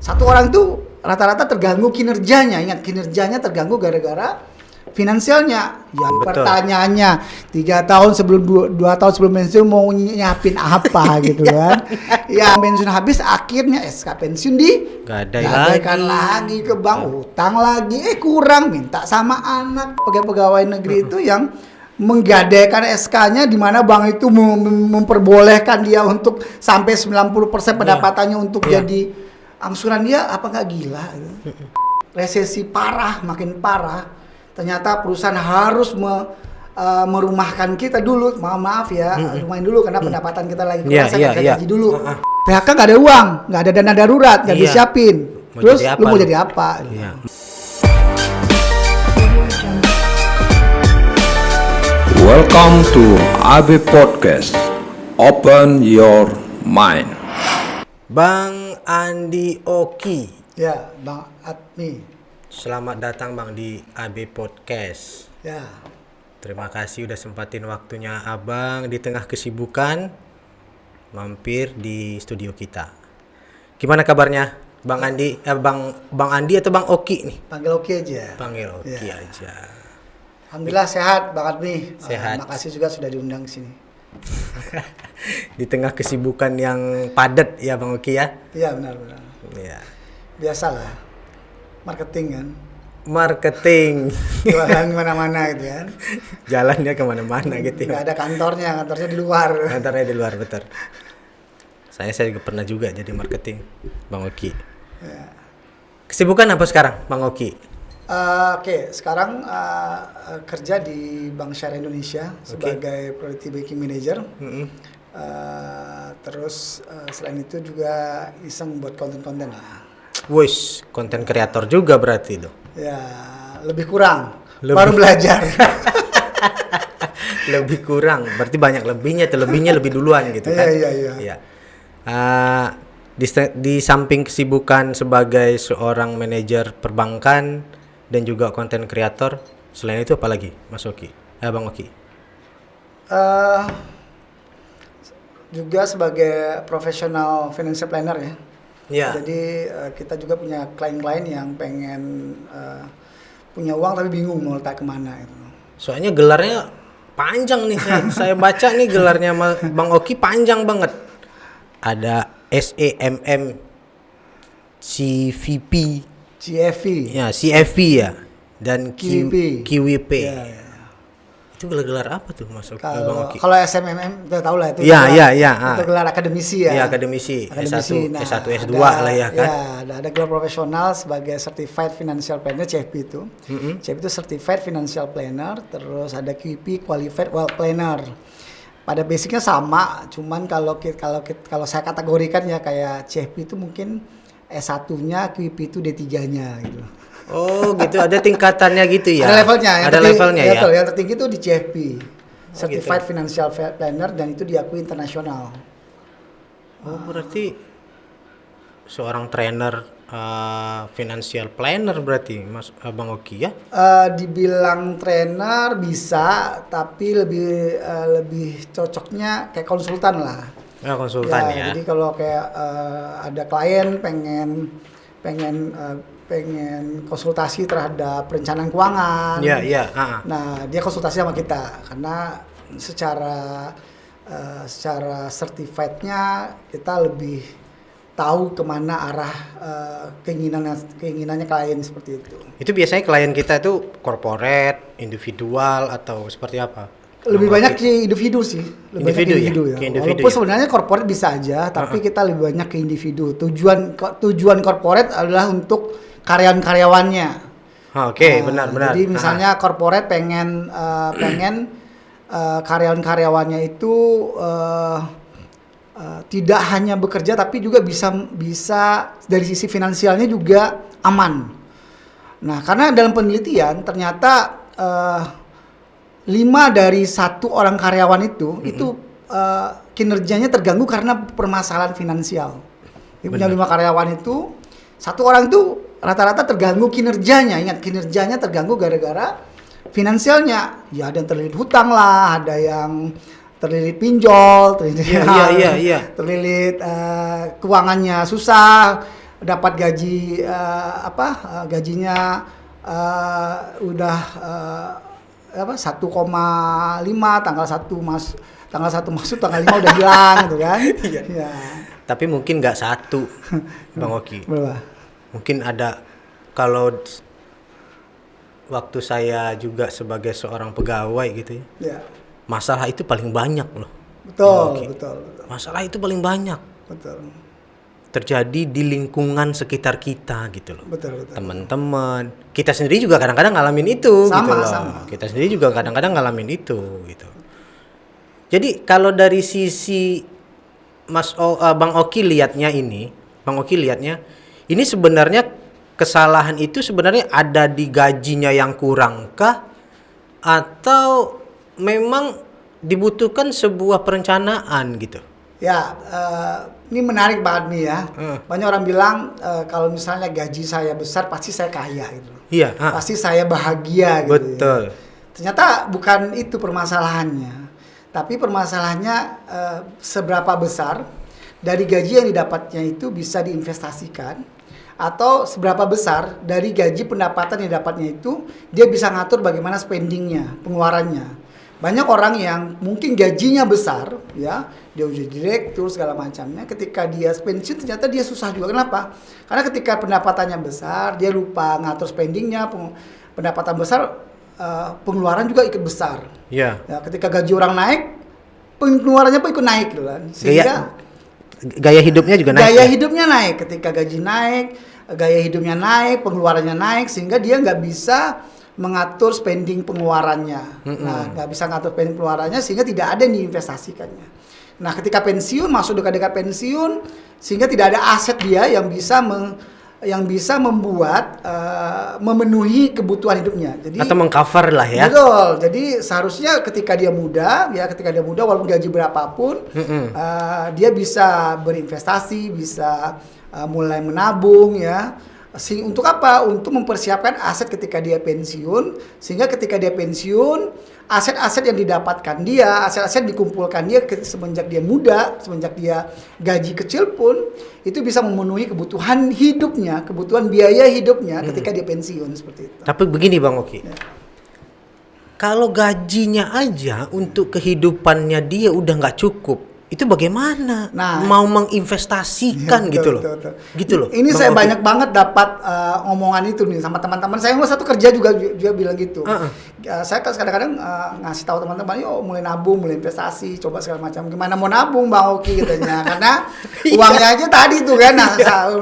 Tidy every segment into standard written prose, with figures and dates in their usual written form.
Satu orang itu rata-rata terganggu kinerjanya. Ingat, kinerjanya terganggu gara-gara finansialnya. Yang pertanyaannya 3 tahun sebelum 2 tahun sebelum pensiun mau nyiapin apa gitu kan? Ya pensiun habis akhirnya SK pensiun gadaikan lagi ke bank, utang lagi, kurang minta sama anak. Pegawai negeri itu yang menggadaikan SK-nya di mana bank itu memperbolehkan dia untuk sampai 90% pendapatannya untuk jadi angsuran. Dia apa nggak gila? Resesi parah, makin parah. Ternyata perusahaan harus merumahkan kita dulu. Maaf ya, rumahin dulu karena pendapatan kita lagi kurang, saya nggak gaji dulu. PHK nggak ada uang, nggak ada dana darurat, nggak disiapin. Terus lu mau jadi apa? Welcome to AB Podcast. Open your mind. Bang Andi Oki. Ya, Bang Admi. Selamat datang Bang di AB Podcast. Ya. Terima kasih udah sempatin waktunya Abang di tengah kesibukan mampir di studio kita. Gimana kabarnya Bang Andi? Bang Andi atau Bang Oki nih? Panggil Oki aja. Panggil Oki aja. Alhamdulillah sehat Bang Admi. Sehat. Makasih juga sudah diundang ke sini. Di tengah kesibukan yang padat ya Bang Oki ya? Iya benar. Iya. Biasalah. Marketing kan. Marketing. Jualan kemana-mana gitu kan. Jalannya kemana-mana gitu. Nggak ada kantornya di luar. Kantornya di luar, betul. Saya juga pernah juga jadi marketing, Bang Oki. Ya. Kesibukan apa sekarang, Bang Oki? Oke, sekarang kerja di Bank Syariah Indonesia sebagai Priority Banking Manager. Terus selain itu juga iseng buat konten-konten lah. Wih, konten kreator juga berarti itu. Ya, lebih kurang. Baru belajar. Lebih kurang, berarti banyak lebihnya, lebihnya lebih duluan gitu kan? Iya. Di samping kesibukan sebagai seorang manajer perbankan dan juga konten kreator, selain itu apa lagi, Mas Oki? Bang Oki? Juga sebagai profesional financial planner ya. Ya. Jadi kita juga punya klien-klien yang pengen punya uang tapi bingung mau letak kemana itu. Soalnya gelarnya panjang nih, saya baca nih gelarnya Bang Oki panjang banget. Ada SEMM, CVP, CFP. ya CFP ya, dan QWP. Ya. Itu gelar-gelar apa tuh Mas Oki? Bang Oki? Kalau SMMM kita tahu lah itu. Ya. Itu gelar akademisi ya. Iya, akademisi. S1, Nah, S1, S2 lah ya kan. Ya, ada gelar profesional sebagai Certified Financial Planner, CFP itu. CFP itu Certified Financial Planner, terus ada QP, Qualified Wealth Planner. Pada basicnya sama, cuman kalau saya kategorikan ya kayak CFP itu mungkin S1-nya, QP itu D3-nya gitu. Oh, gitu, ada tingkatannya gitu ya. Ada levelnya. Ada levelnya ya. Yang tertinggi itu di CFP. Certified gitu. Financial Planner, dan itu diakui internasional. Oh, berarti seorang trainer financial planner berarti Mas Bang Oki ya? Dibilang trainer bisa, tapi lebih cocoknya kayak konsultan lah. Ya, konsultan ya. Jadi kalau kayak ada klien pengen konsultasi terhadap perencanaan keuangan. Iya. Nah, dia konsultasi sama kita karena secara certified-nya kita lebih tahu kemana arah keinginannya klien seperti itu. Itu biasanya klien kita itu corporate, individual atau seperti apa? Lebih banyak ke individu sih. Individu ya? Walaupun sebenarnya corporate bisa aja, tapi kita lebih banyak ke individu. Tujuan corporate adalah untuk karyawan-karyawannya. Benar. Jadi misalnya corporate pengen karyawan-karyawannya itu tidak hanya bekerja tapi juga bisa dari sisi finansialnya juga aman. Nah, karena dalam penelitian ternyata 5 dari 1 orang karyawan itu kinerjanya terganggu karena permasalahan finansial. Punya 5 karyawan itu, 1 orang itu rata-rata terganggu kinerjanya. Ingat, kinerjanya terganggu gara-gara finansialnya. Ya, ada yang terlilit hutang lah, ada yang terlilit pinjol, terlilit keuangannya susah, dapat gaji gajinya udah 1,5 tanggal 1 masuk tanggal 5 udah hilang gitu kan. Ya. Tapi mungkin nggak satu, Bang Oki. Berapa? Mungkin ada, kalau waktu saya juga sebagai seorang pegawai gitu ya. Ya. Masalah itu paling banyak loh. Betul. Masalah itu paling banyak Betul. terjadi di lingkungan sekitar kita gitu loh. Betul. Teman-teman, kita sendiri juga kadang-kadang ngalamin itu Sama, gitu loh. sama. Kita sendiri juga kadang-kadang ngalamin itu gitu. Jadi kalau dari sisi Bang Oki lihatnya ini sebenarnya kesalahan itu sebenarnya ada di gajinya yang kurang kah, atau memang dibutuhkan sebuah perencanaan gitu? Ya, ini menarik banget nih ya. Banyak orang bilang kalau misalnya gaji saya besar pasti saya kaya gitu. Iya. Pasti saya bahagia gitu. Betul. Ya. Ternyata bukan itu permasalahannya. Tapi permasalahannya seberapa besar dari gaji yang didapatnya itu bisa diinvestasikan, atau seberapa besar dari gaji pendapatan yang didapatnya itu dia bisa ngatur bagaimana spendingnya, pengeluarannya. Banyak orang yang mungkin gajinya besar, ya, dia udah direktur segala macamnya, ketika dia pensiun ternyata dia susah juga. Kenapa? Karena ketika pendapatannya besar, dia lupa ngatur spendingnya. Pendapatan besar, pengeluaran juga ikut besar. Iya. Ya, ketika gaji orang naik, pengeluarannya pun ikut naik gitu kan. Sehingga Gaya hidupnya juga naik. Gaya hidupnya naik. Ketika gaji naik, gaya hidupnya naik, pengeluarannya naik, sehingga dia nggak bisa mengatur spending pengeluarannya. Nah, nggak bisa ngatur spending pengeluarannya, sehingga tidak ada yang diinvestasikannya. Nah, ketika pensiun, masuk dekat-dekat pensiun, sehingga tidak ada aset dia yang bisa membuat memenuhi kebutuhan hidupnya. Jadi, atau mengcover lah ya. Betul. Jadi seharusnya ketika dia muda walaupun gaji berapapun, dia bisa berinvestasi, bisa mulai menabung ya. Untuk apa? Untuk mempersiapkan aset ketika dia pensiun, sehingga ketika dia pensiun, aset-aset yang didapatkan dia, aset-aset dikumpulkan dia semenjak dia muda, semenjak dia gaji kecil pun, itu bisa memenuhi kebutuhan hidupnya, kebutuhan biaya hidupnya ketika dia pensiun, seperti itu. Tapi begini Bang Oki, ya. Kalau gajinya aja untuk kehidupannya dia udah nggak cukup, itu bagaimana? Nah, mau menginvestasikan ya, gitu betul, loh. betul. Gitu loh. Ini Bang saya Oki. banyak banget dapat omongan itu nih sama teman-teman saya. Satu kerja juga bilang gitu. Saya kadang-kadang ngasih tahu teman-teman, yuk mulai nabung, mulai investasi, coba segala macam. Gimana mau nabung Bang Oki katanya? Karena uangnya aja tadi tuh kan,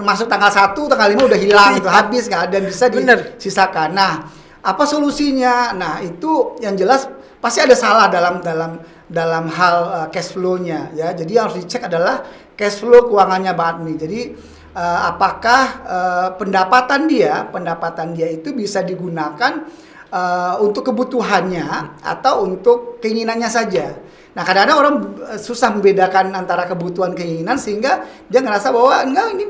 masuk tanggal 1, tanggal 5 udah hilang, itu habis, nggak ada yang bisa disisakan. Nah, apa solusinya? Nah, itu yang jelas pasti ada salah dalam hal cash flow-nya ya. Jadi yang harus dicek adalah cash flow keuangannya Bang Admi. Jadi apakah pendapatan dia itu bisa digunakan untuk kebutuhannya atau untuk keinginannya saja. Nah, kadang-kadang orang susah membedakan antara kebutuhan keinginan, sehingga dia ngerasa bahwa enggak, ini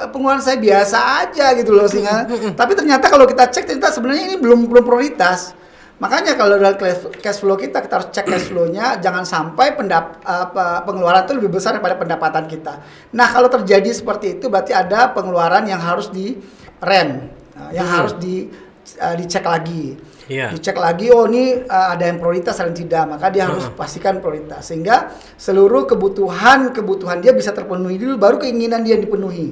pengeluaran saya biasa aja gitu loh, sehingga tapi ternyata kalau kita cek ternyata sebenarnya ini belum prioritas. Makanya kalau dalam cash flow kita harus cek cash flow-nya, jangan sampai pengeluaran itu lebih besar daripada pendapatan kita. Nah, kalau terjadi seperti itu berarti ada pengeluaran yang harus direm, yang harus dicek lagi. Yeah. Dicek lagi, oh ini ada yang prioritas atau tidak, maka dia harus pastikan prioritas, sehingga seluruh kebutuhan dia bisa terpenuhi dulu, baru keinginan dia dipenuhi.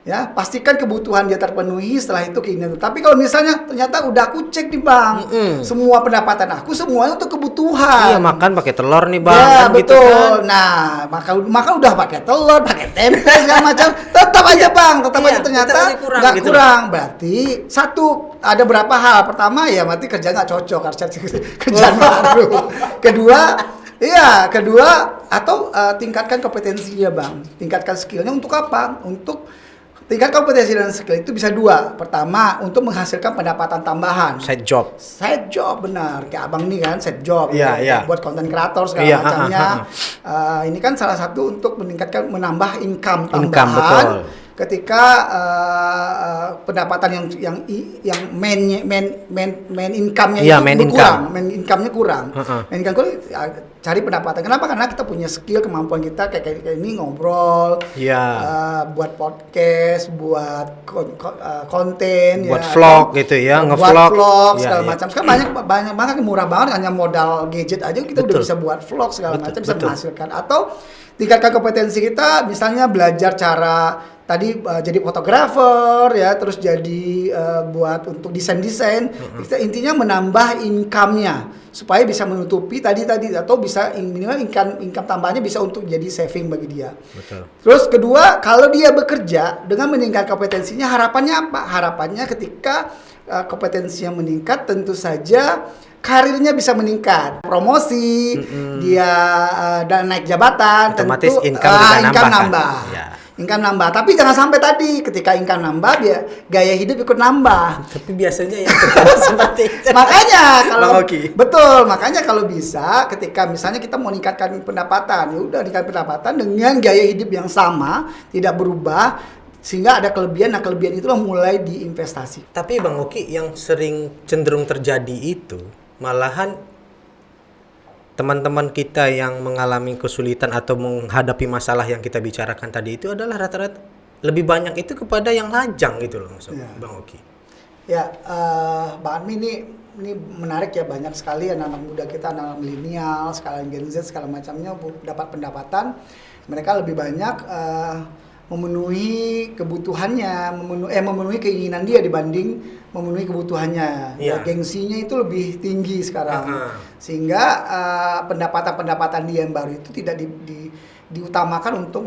Ya, pastikan kebutuhan dia terpenuhi, setelah itu keinginan. Tapi kalau misalnya ternyata udah aku cek nih Bang, semua pendapatan aku semuanya untuk kebutuhan. Iya, makan pakai telur nih Bang. Ya, kan betul. Gitu kan. Nah, maka udah pakai telur, pakai tempe segala macam, tetap aja Bang, aja ternyata nggak gitu kurang. Berarti satu, ada berapa hal. Pertama ya berarti kerja nggak cocok, harus cari kerjaan baru. Kedua atau tingkatkan kompetensinya Bang, tingkatkan skillnya. Untuk apa? Untuk tingkat kompetensi dan skill itu bisa dua. Pertama, untuk menghasilkan pendapatan tambahan. Side job. Side job, benar. Kayak Abang nih kan, side job. Iya. Buat konten kreator segala macamnya. Ini kan salah satu untuk menambah income tambahan. Betul. Ketika pendapatan yang main income-nya Iya, itu main berkurang, income. main income-nya kurang. Heeh. Main income kurang, cari pendapatan. Kenapa? Karena kita punya skill, kemampuan kita kayak ini ngobrol, Iya. buat podcast, buat konten, Buat ya, vlog atau gitu ya, buat nge-vlog. vlog Iya, segala iya. macam. Sekarang banyak banget murah banget, hanya modal gadget aja kita udah Betul. bisa buat vlog segala Betul, macam, bisa betul. menghasilkan. Atau tingkatkan kompetensi kita, misalnya belajar cara tadi jadi fotografer ya, terus jadi buat untuk desain. Kita intinya menambah income-nya supaya bisa menutupi tadi atau bisa minimal income tambahannya bisa untuk jadi saving bagi dia. Betul. Terus kedua, kalau dia bekerja dengan meningkatkan kompetensinya, harapannya apa? Harapannya ketika kompetensinya meningkat, tentu saja karirnya bisa meningkat, promosi, dia dan naik jabatan, Otomatis tentu income juga income nambah, nambah. kan? Ya. Income nambah, tapi jangan sampai tadi ketika income nambah, gaya hidup ikut nambah. Tapi biasanya yang terjadi seperti itu. Makanya kalau Bang Oki. betul, makanya kalau bisa ketika misalnya kita mau meningkatkan pendapatan, ya udah meningkatkan pendapatan dengan gaya hidup yang sama, tidak berubah, sehingga ada kelebihan. Nah, kelebihan itulah mulai diinvestasi. Tapi Bang Oki, yang sering cenderung terjadi itu malahan teman-teman kita yang mengalami kesulitan atau menghadapi masalah yang kita bicarakan tadi itu adalah rata-rata lebih banyak itu kepada yang lajang gitu loh, maksud Ya. Bang Oki. Ya, Bang Admi ini menarik ya, banyak sekali anak-anak muda kita, anak milenial, sekalian Gen Z segala macamnya dapat pendapatan, mereka lebih banyak memenuhi kebutuhannya, memenuhi keinginan dia dibanding memenuhi kebutuhannya. Ya, Iya. gengsinya itu lebih tinggi sekarang, sehingga pendapatan dia yang baru itu tidak diutamakan untuk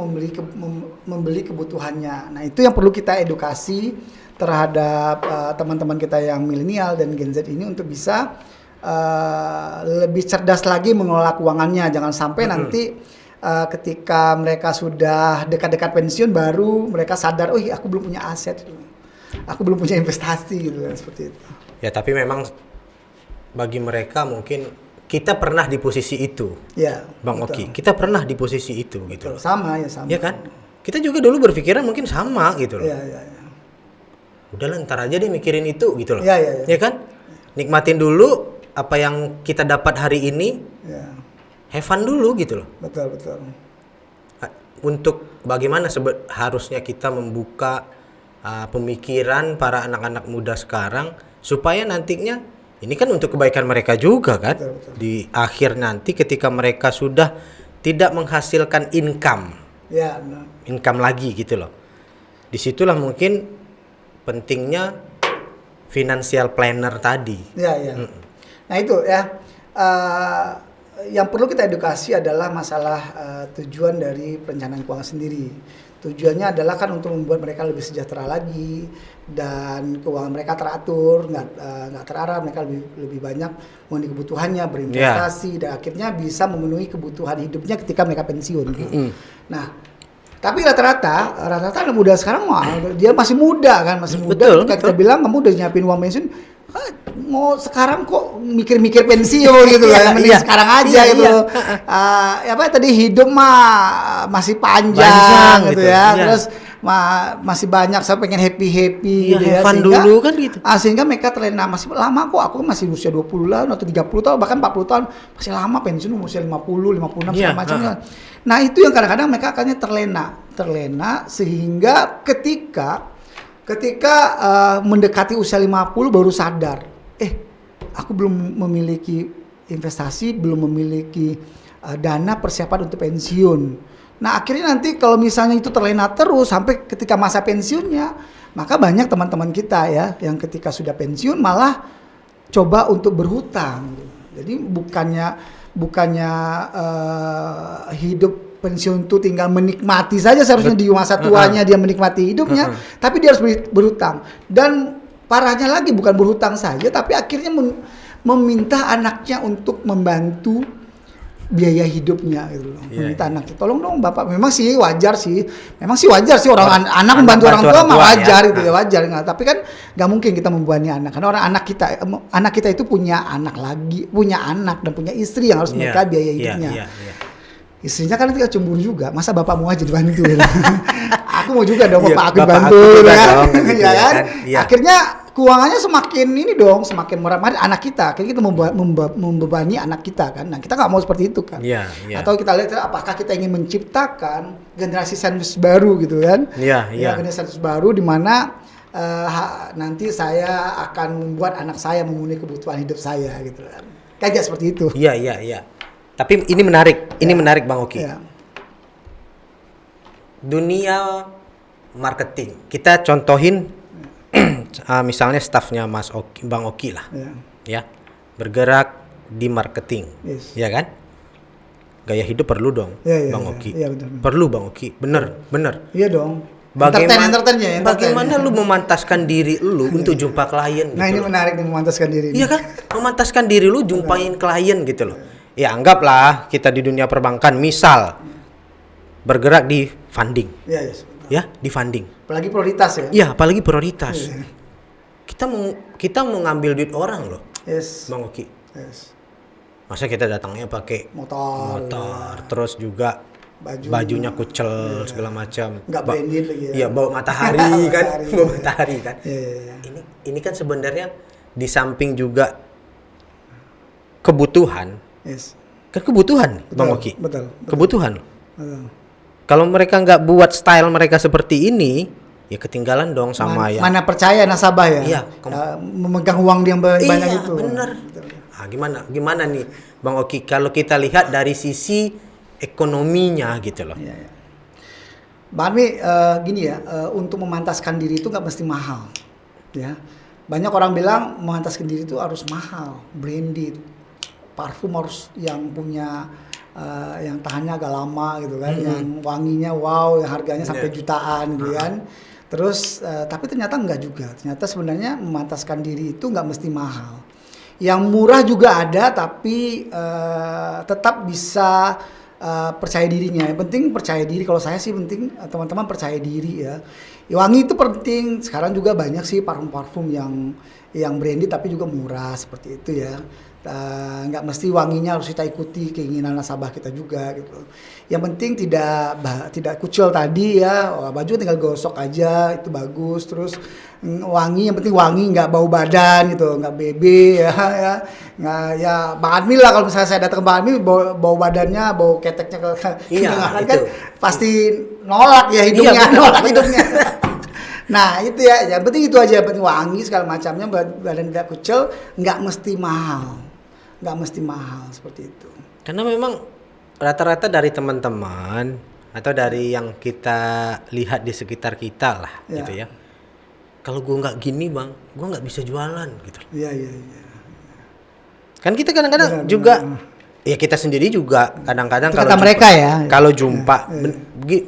membeli kebutuhannya. Nah, itu yang perlu kita edukasi terhadap teman-teman kita yang milenial dan Gen Z ini untuk bisa lebih cerdas lagi mengelola keuangannya. Jangan sampai nanti ketika mereka sudah dekat-dekat pensiun baru mereka sadar, oh iya, aku belum punya aset, aku belum punya investasi gitu kan, seperti itu. Ya, tapi memang bagi mereka mungkin kita pernah di posisi itu, Ya, Bang betul. Oki. Kita pernah di posisi itu gitu. Betul. Sama. Ya kan? Kita juga dulu berpikiran mungkin sama gitu loh. Ya. Udahlah, ntar aja deh mikirin itu gitu loh. Ya. Ya kan? Nikmatin dulu apa yang kita dapat hari ini. Ya, Have fun dulu gitu loh. betul. Untuk bagaimana harusnya kita membuka pemikiran para anak-anak muda sekarang supaya nantinya ini kan untuk kebaikan mereka juga kan. Betul. Di akhir nanti ketika mereka sudah tidak menghasilkan income Ya, benar. lagi gitu loh. Disitulah mungkin pentingnya financial planner tadi. Ya. Nah, itu ya. Yang perlu kita edukasi adalah masalah tujuan dari perencanaan keuangan sendiri. Tujuannya adalah kan untuk membuat mereka lebih sejahtera lagi dan keuangan mereka teratur, nggak terarah, mereka lebih banyak memenuhi kebutuhannya, berinvestasi dan akhirnya bisa memenuhi kebutuhan hidupnya ketika mereka pensiun. Nah, tapi rata-rata anak muda sekarang dia masih muda kan, masih muda. Betul, Ketika kita betul. bilang kamu udah nyiapin uang pensiun, mau sekarang kok mikir-mikir pensiun gitu Iya, kan, mending iya. sekarang aja Iya, gitu. iya. Apa tadi, hidup mah masih panjang Panjang gitu gitu, ya. iya. Terus masih banyak, saya pengen happy Iya, gitu ya. have fun dulu kan gitu. Sehingga mereka terlena, masih lama kok, aku masih usia 20 tahun atau 30 tahun bahkan 40 tahun, masih lama pensiun usia 50, 56 Iya, segala macamnya. Nah, itu yang kadang-kadang mereka akhirnya terlena sehingga ketika mendekati usia 50 baru sadar, aku belum memiliki investasi, belum memiliki dana persiapan untuk pensiun. Nah, akhirnya nanti kalau misalnya itu terlena terus sampai ketika masa pensiunnya, maka banyak teman-teman kita ya yang ketika sudah pensiun malah coba untuk berhutang. Jadi bukannya hidup pensiun itu tinggal menikmati saja, seharusnya di masa tuanya dia menikmati hidupnya, tapi dia harus berhutang. Dan parahnya lagi bukan berhutang saja, tapi akhirnya meminta anaknya untuk membantu biaya hidupnya gitu loh. Meminta anaknya, tolong dong Bapak. Memang sih wajar sih orang anak membantu orang tua mah wajar gitu ya, wajar. Nggak, tapi kan nggak mungkin kita membebani anak. Karena anak kita itu punya anak dan punya istri yang harus mereka biaya hidupnya. Istrinya kan nanti cemburu juga, masa bapak mau aja dibantu? Aku mau juga dong Iya, bapak aku bapak dibantu, aku juga ya. dong, gitu Ya ya kan? kan? Iya. Akhirnya keuangannya semakin ini dong, semakin murah. Anak kita, akhirnya kita membebani anak kita kan. Nah kita nggak mau seperti itu kan. Iya, iya. Atau kita lihat apakah kita ingin menciptakan generasi sandwich baru gitu kan? Iya, iya. Generasi sandwich baru di mana nanti saya akan membuat anak saya memenuhi kebutuhan hidup saya gitu kan. Kayak seperti itu. Iya, iya, iya. Tapi ini menarik Bang Oki. Ya. Dunia marketing. Kita contohin misalnya stafnya Bang Oki lah. Ya. Ya. Bergerak di marketing. Yes. Ya kan? Gaya hidup perlu dong, Ya, ya, Bang ya. Oki. Ya, benar. Perlu Bang Oki. Bener. Iya dong. Bagaimana Entertain. lu memantaskan diri lu untuk jumpa klien Nah gitu ini loh. menarik nih memantaskan diri. Iya kan? Memantaskan diri lu jumpain klien gitu loh. Ya anggaplah kita di dunia perbankan misal bergerak di funding. Iya, yes. Ya, di funding. Apalagi prioritas ya. Iya, apalagi prioritas. Iya. Kita mau ngambil duit orang loh, Yes. Bang Oki. Yes. Masa kita datangnya pakai Motor. terus juga bajunya kucel segala macam. Nggak branded lagi ya. Iya, bau matahari kan, Matahari. bau matahari kan. Iya. Ini kan sebenarnya di samping juga kebutuhan, Yes. kan kebutuhan, Betul, Bang Oki. betul. Kebutuhan. Betul. Kalau mereka nggak buat style mereka seperti ini, ya ketinggalan dong sama yang. Mana percaya nasabah ya? Iya, memegang uang yang banyak Iya, itu. bener. Ah, gimana nih, Bang Oki? Kalau kita lihat dari sisi ekonominya gitu loh. Iya, iya. Bang Armi, gini ya, untuk memantaskan diri itu nggak mesti mahal, ya. Banyak orang bilang memantaskan diri itu harus mahal, branded, parfum harus yang punya yang tahannya agak lama gitu kan, yang wanginya wow, yang harganya sampai jutaan gitu kan. Terus tapi ternyata enggak juga. Ternyata sebenarnya memantaskan diri itu nggak mesti mahal. Yang murah juga ada, tapi tetap bisa percaya dirinya. Yang penting percaya diri. Kalau saya sih penting teman-teman percaya diri ya. Wangi itu penting. Sekarang juga banyak sih parfum-parfum yang branded tapi juga murah seperti itu ya. Nggak mesti wanginya harus kita ikuti keinginan nasabah kita juga gitu. Yang penting tidak kucel tadi ya. Baju tinggal gosok aja itu bagus. Terus wangi, yang penting wangi, nggak bau badan gitu, nggak bebe ya. Nggak ya Bang Admi lah, kalau misalnya saya datang ke Bang Admi bau badannya, bau keteknya Iya, kan itu. pasti nolak ya hidungnya, Iya, betul, nolak betul. hidungnya. Nah itu ya, yang penting itu aja, yang penting wangi segala macamnya, badan tidak kucel, nggak mesti mahal seperti itu. Karena memang rata-rata dari teman-teman atau dari yang kita lihat di sekitar kita lah, Ya. gitu ya. Kalau gue nggak gini Bang, gue nggak bisa jualan gitu. Iya. Kan kita kadang-kadang Benar, juga, ya kita sendiri juga kadang-kadang Itu kalau kata jumpa- mereka ya. kalau jumpa,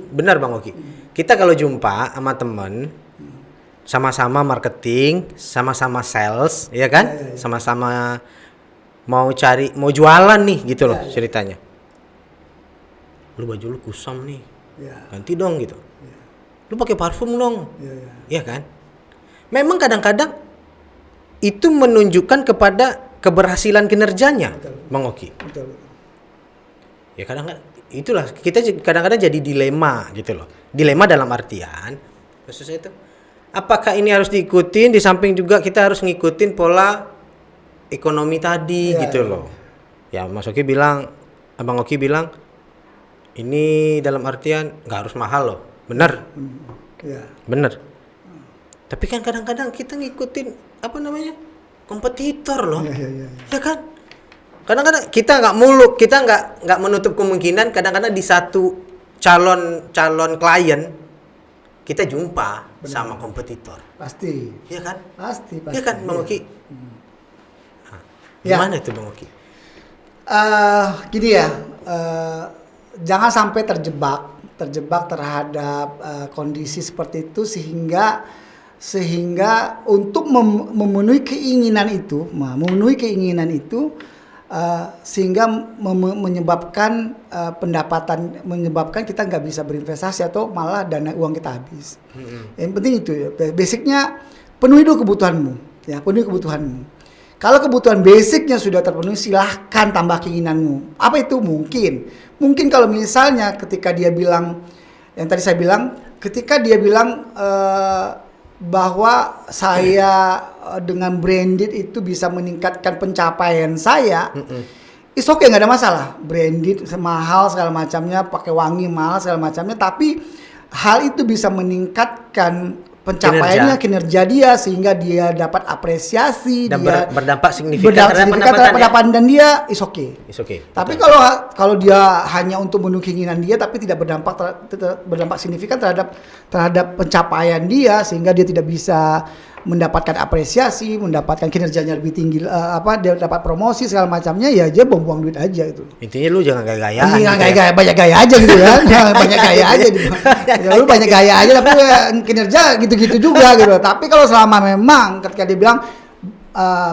benar Bang Oki. Kita kalau jumpa sama temen, sama-sama marketing, sama-sama sales, ya kan? Sama-sama mau jualan nih gitu loh ceritanya. Lu baju lu kusam nih, ganti dong gitu. Lu pakai parfum dong, ya kan? Memang kadang-kadang itu menunjukkan kepada keberhasilan kinerjanya, Bang Oki. Betul. Ya kadang-kadang itulah kita kadang-kadang jadi dilema gitu loh. Dilema dalam artian maksud saya itu apakah ini harus diikutin, di samping juga kita harus ngikutin pola ekonomi tadi gitu loh. Ya Mas Oki bilang, Abang Oki bilang ini dalam artian nggak harus mahal loh. Bener. Iya. Bener. Tapi kan kadang-kadang kita ngikutin apa namanya? Kompetitor loh. Iya. Ya kan? Kadang-kadang kita nggak muluk, kita nggak menutup kemungkinan kadang-kadang di satu calon klien kita jumpa sama kompetitor. Pasti. Iya kan? Pasti. Iya kan, Bang Oki? Nah, Ya. gimana itu Bang Oki? Gini ya, jangan sampai terjebak terhadap kondisi seperti itu sehingga untuk memenuhi keinginan itu, sehingga menyebabkan menyebabkan kita nggak bisa berinvestasi atau malah dana uang kita habis. Yang penting itu ya, basicnya penuhi dulu kebutuhanmu, ya penuhi kebutuhanmu. Kalau kebutuhan basicnya sudah terpenuhi, silahkan tambah keinginanmu. Apa itu? Mungkin kalau misalnya ketika dia bilang, yang tadi saya bilang, ketika dia bilang bahwa saya dengan branded itu bisa meningkatkan pencapaian saya, it's okay, nggak ada masalah. Branded mahal segala macamnya, pakai wangi mahal segala macamnya, tapi hal itu bisa meningkatkan pencapaiannya, kinerja dia, sehingga dia dapat apresiasi, Dan dia berdampak signifikan terhadap pendapatan dan dia is okay. It's okay. Tapi kalau dia hanya untuk memenuhi keinginan dia tapi tidak berdampak signifikan terhadap pencapaian dia, sehingga dia tidak bisa mendapatkan apresiasi, mendapatkan kinerjanya lebih tinggi, dia dapat promosi segala macamnya, ya aja buang-buang duit aja itu. Intinya lu jangan gaya-gayaan. Iya, gaya-gaya, banyak gaya aja gitu kan. Jangan banyak gaya aja gitu. Ya, lu banyak gaya aja tapi kinerja gitu-gitu juga gitu. Tapi kalau selama memang ketika dia bilang,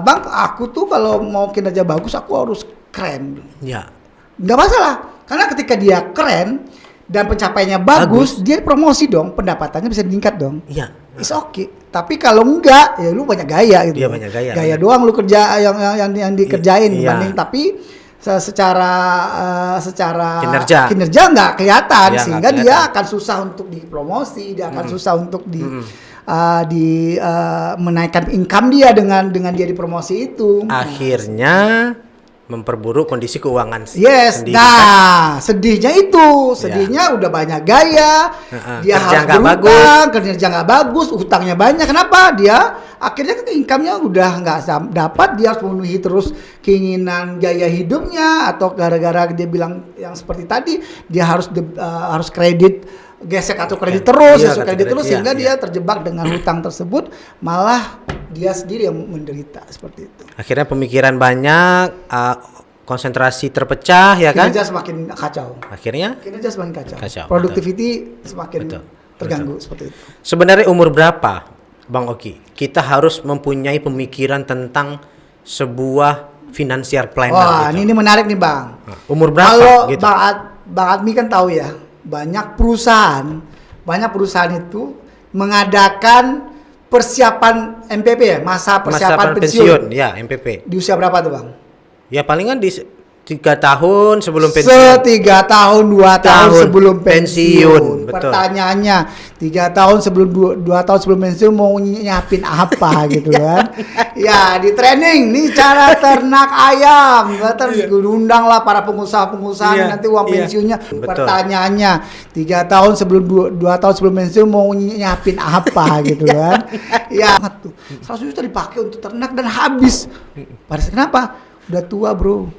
"Bang, aku tuh kalau mau kinerja bagus aku harus keren." Ya. Nggak masalah. Karena ketika dia keren dan pencapaiannya bagus, dia promosi dong, pendapatannya bisa meningkat dong. Iya. It's okay. Tapi kalau enggak, ya lu banyak gaya gitu. Iya, banyak gaya. Gaya doang lu kerja yang dikerjain dibanding, Iya. tapi secara kinerja nggak kelihatan, Iya, sehingga nggak dia kelihatan. akan susah untuk dipromosi, dia akan susah untuk menaikkan income dia dengan dia dipromosi itu. Akhirnya memperburuk kondisi keuangan Yes, sendiri, nah sedihnya itu, sedihnya udah banyak gaya, dia kerja harus nggak berhutang, kerja nggak bagus, utangnya banyak. Kenapa? Dia akhirnya income-nya udah nggak dapat, dia harus memenuhi terus keinginan gaya hidupnya, atau gara-gara dia bilang yang seperti tadi, dia harus kredit, gesek atau kredit terus, Iya, kredit terus, sehingga iya. dia terjebak dengan hutang tersebut, malah dia sendiri yang menderita seperti itu. Akhirnya pemikiran banyak, konsentrasi terpecah, ya kan? Kinerja semakin kacau. Akhirnya Kinerja semakin kacau. Kacau, Productivity semakin Betul. terganggu seperti itu. sebenarnya umur berapa, Bang Oki, kita harus mempunyai pemikiran tentang sebuah financial planner? Wah, gitu? ini menarik nih, Bang. Umur berapa? Kalau gitu? Bang Admi kan tahu ya, banyak perusahaan itu mengadakan persiapan MPP ya, masa persiapan pensiun. Ya, MPP. Di usia berapa tuh, Bang? Ya palingan di 3 tahun sebelum pensiun. 3 tahun, 2 tahun sebelum pensiun. Betul. Pertanyaannya, 3 tahun sebelum 2 tahun sebelum pensiun mau nyiapin apa gitu kan? Ya, di training nih cara ternak ayam. Undang lah para pengusaha-pengusaha, Iya, nanti uang iya. pensiunnya. Betul. Pertanyaannya, 3 tahun sebelum 2 tahun sebelum pensiun mau nyiapin apa gitu kan? Ya, tuh 100 juta dipakai untuk ternak dan habis. Kenapa? Udah tua, bro.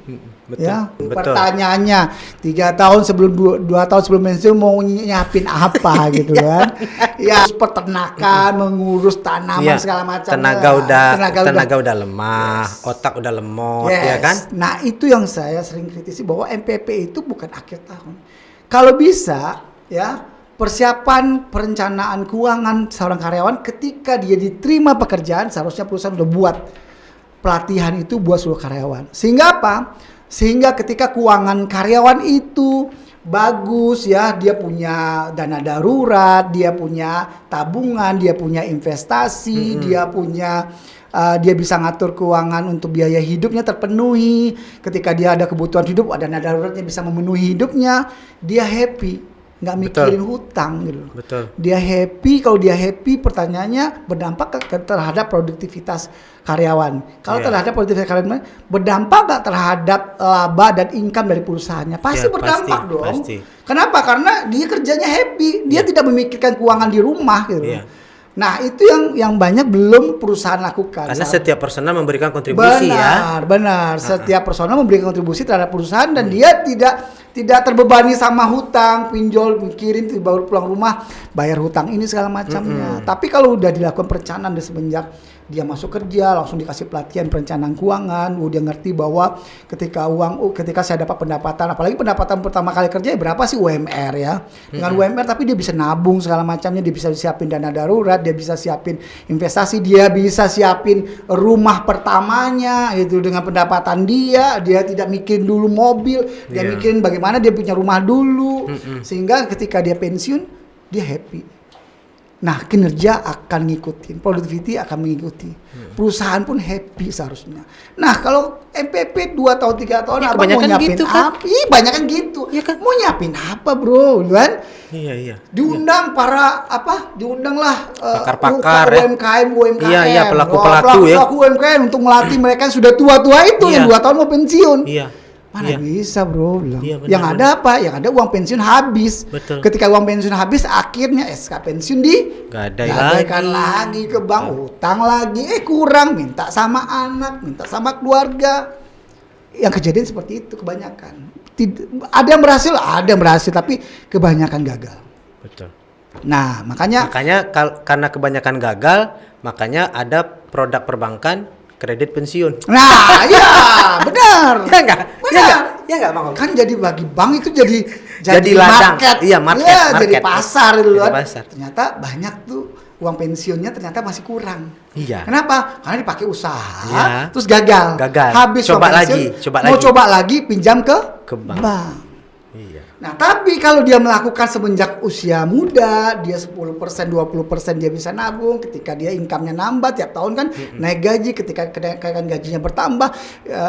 Betul, Ya, betul. pertanyaannya 3 tahun sebelum 2 tahun sebelum pensiun mau nyiapin apa gitu kan? Ya, peternakan, mengurus tanaman Iya, segala macam. tenaga udah lemah, otak udah lemot, ya kan? Nah, itu yang saya sering kritisi, bahwa MPP itu bukan akhir tahun. Kalau bisa ya, persiapan perencanaan keuangan seorang karyawan ketika dia diterima pekerjaan, seharusnya perusahaan udah buat pelatihan itu buat seluruh karyawan. Sehingga apa? Sehingga ketika keuangan karyawan itu bagus ya, dia punya dana darurat, dia punya tabungan, dia punya investasi, dia bisa ngatur keuangan untuk biaya hidupnya terpenuhi. Ketika dia ada kebutuhan hidup, dana daruratnya bisa memenuhi hidupnya, dia happy. Nggak mikirin hutang gitu. Betul. Dia happy, kalau dia happy pertanyaannya berdampak terhadap produktivitas karyawan. Kalau terhadap produktivitas karyawan, berdampak nggak terhadap laba dan income dari perusahaannya? Pasti Ya, berdampak pasti, dong. pasti. Kenapa? Karena dia kerjanya happy, dia tidak memikirkan keuangan di rumah gitu. Iya. Nah, itu yang banyak belum perusahaan lakukan. Karena setiap personal memberikan kontribusi ya. Benar. Setiap personal memberikan kontribusi terhadap perusahaan, dan dia tidak terbebani sama hutang, pinjol, mikirin baru pulang rumah bayar hutang ini segala macamnya. Tapi kalau udah dilakukan perencanaan dari semenjak dia masuk kerja, langsung dikasih pelatihan perencanaan keuangan, dia ngerti bahwa ketika saya dapat pendapatan, apalagi pendapatan pertama kali kerja, berapa sih UMR ya? Dengan UMR tapi dia bisa nabung segala macamnya, dia bisa siapin dana darurat, dia bisa siapin investasi, dia bisa siapin rumah pertamanya itu dengan pendapatan dia tidak mikirin dulu mobil, dia mikirin bagaimana dia punya rumah dulu, sehingga ketika dia pensiun dia happy. Nah, kinerja akan ngikutin, productivity akan mengikuti. Perusahaan pun happy seharusnya. Nah, kalau MPP 2 tahun 3 tahun abang mau kebanyakan nyiapin gitu kan? apa? Ih, banyak kan gitu. Iya kan? Mau nyiapin apa, Bro? Kan? Iya. Diundang para diundanglah Pakar-pakar, ya. UMKM. Iya, pelaku-pelaku ya. Pelaku UMKM untuk melatih mereka yang sudah tua-tua itu Iya. yang 2 tahun mau pensiun. Iya. Mana Iya. bisa, Bro, bilang. Iya, benar, Yang ada apa? Yang ada uang pensiun habis. Betul. Ketika uang pensiun habis, akhirnya SK pensiun gadaikan lagi ke bank, utang lagi, kurang, minta sama anak, minta sama keluarga. Yang kejadian seperti itu kebanyakan. Ada yang berhasil, tapi kebanyakan gagal. Betul. Nah, makanya Karena kebanyakan gagal, makanya ada produk perbankan kredit pensiun. nah, ya, benar. Ya enggak? Benar. Ya enggak, Bang? Kan jadi bagi bank itu jadi ladang. market. Iya, market. Jadi pasar Jadi dulu kan. pasar. Ternyata banyak tuh uang pensiunnya ternyata masih kurang. Iya. Kenapa? Karena dipakai usaha, Iya. terus gagal. Habis Coba uang pensiun, lagi. mau coba lagi pinjam ke bank. Iya. Nah, tapi kalau dia melakukan semenjak usia muda, dia 10%, 20% dia bisa nabung, ketika dia income-nya nambah tiap tahun kan naik gaji, ketika kenaikan gajinya bertambah,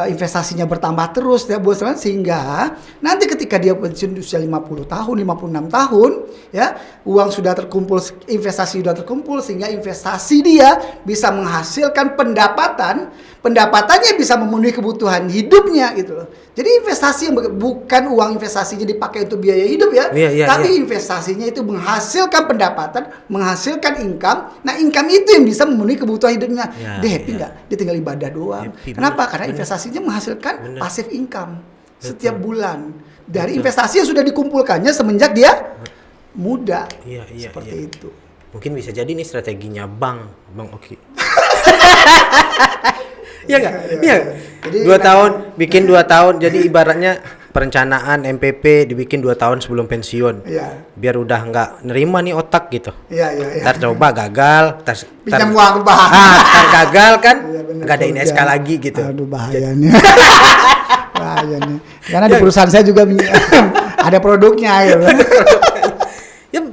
investasinya bertambah terus tiap bulan, sehingga nanti ketika dia pensiun di usia 50 tahun, 56 tahun, ya, uang sudah terkumpul, investasi sudah terkumpul, sehingga investasi dia bisa menghasilkan pendapatannya bisa memenuhi kebutuhan hidupnya gitu loh. Jadi investasi yang bukan uang investasinya dipakai untuk biaya hidup ya, tapi investasinya itu menghasilkan pendapatan, menghasilkan income. Nah, income itu yang bisa memenuhi kebutuhan hidupnya. Dia happy nggak? Dia tinggal ibadah doang. Kenapa? Karena investasinya menghasilkan passive income setiap bulan dari investasi yang sudah dikumpulkannya semenjak dia muda. Seperti itu. Mungkin bisa jadi nih strateginya Bang Oki. Iya nggak? Iya. Jadi 2 tahun, bikin 2 tahun. Jadi ibaratnya perencanaan MPP dibikin 2 tahun sebelum pensiun. Iya. Biar udah nggak nerima nih otak gitu. Iya. Ntar coba gagal, pinjam uang ntar gagal kan, Iya, bener. nggak ada SK lagi gitu. Aduh, bahaya nih. Bahaya nih. Karena di perusahaan saya juga ada produknya gitu. Ya,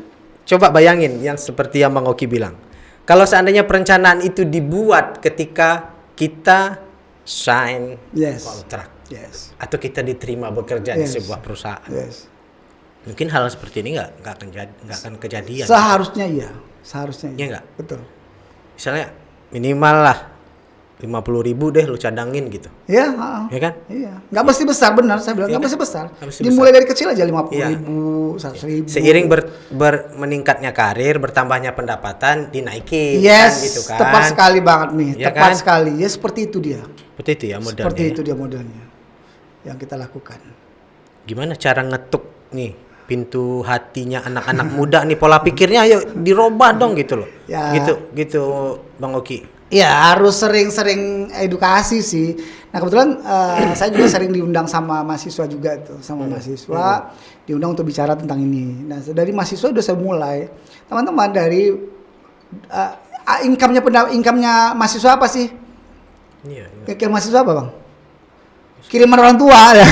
coba bayangin yang seperti yang Bang Oki bilang. Kalau seandainya perencanaan itu dibuat ketika kita sign kontrak, atau kita diterima bekerja di sebuah perusahaan, mungkin hal seperti ini nggak akan kejadian. Seharusnya iya. Iya nggak? Betul. Misalnya minimal lah 50.000 deh lu cadangin gitu. Iya, ya kan? Iya. Nggak mesti besar, benar saya bilang, nggak mesti besar. Dimulai dari kecil aja 50.000, 100.000. Seiring meningkatnya karir, bertambahnya pendapatan, dinaikin kan gitu kan. Tepat sekali banget nih, Ya tepat kan? sekali. Ya seperti itu dia. Seperti itu ya modelnya. Seperti itu dia modelnya yang kita lakukan. Gimana cara ngetuk nih pintu hatinya anak-anak muda nih, pola pikirnya ayo dirubah dong gitu loh. Ya. Gitu Bang Oki. Ya harus sering-sering edukasi sih. Nah kebetulan saya juga sering diundang sama mahasiswa juga tuh, sama mahasiswa diundang untuk bicara tentang ini. Nah dari mahasiswa udah saya mulai, teman-teman dari income-nya mahasiswa apa sih? Iya. Kayak mahasiswa apa bang? Kiriman orang tua ya.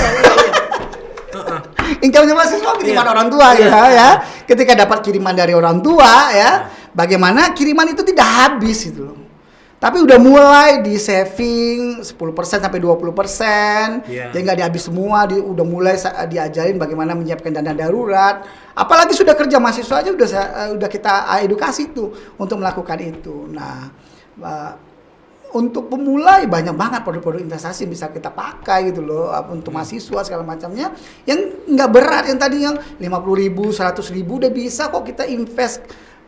Income-nya mahasiswa kiriman orang tua ya. Ketika dapat kiriman dari orang tua ya, bagaimana kiriman itu tidak habis gitu loh. Tapi udah mulai di saving 10% sampai 20%, jadi nggak dihabis semua. Udah mulai diajarin bagaimana menyiapkan dana darurat. Apalagi sudah kerja mahasiswa aja udah kita edukasi tuh untuk melakukan itu. Nah, untuk pemula banyak banget produk-produk investasi yang bisa kita pakai gitu loh untuk mahasiswa segala macamnya. Yang nggak berat, yang tadi yang 50.000, 100.000 udah bisa kok kita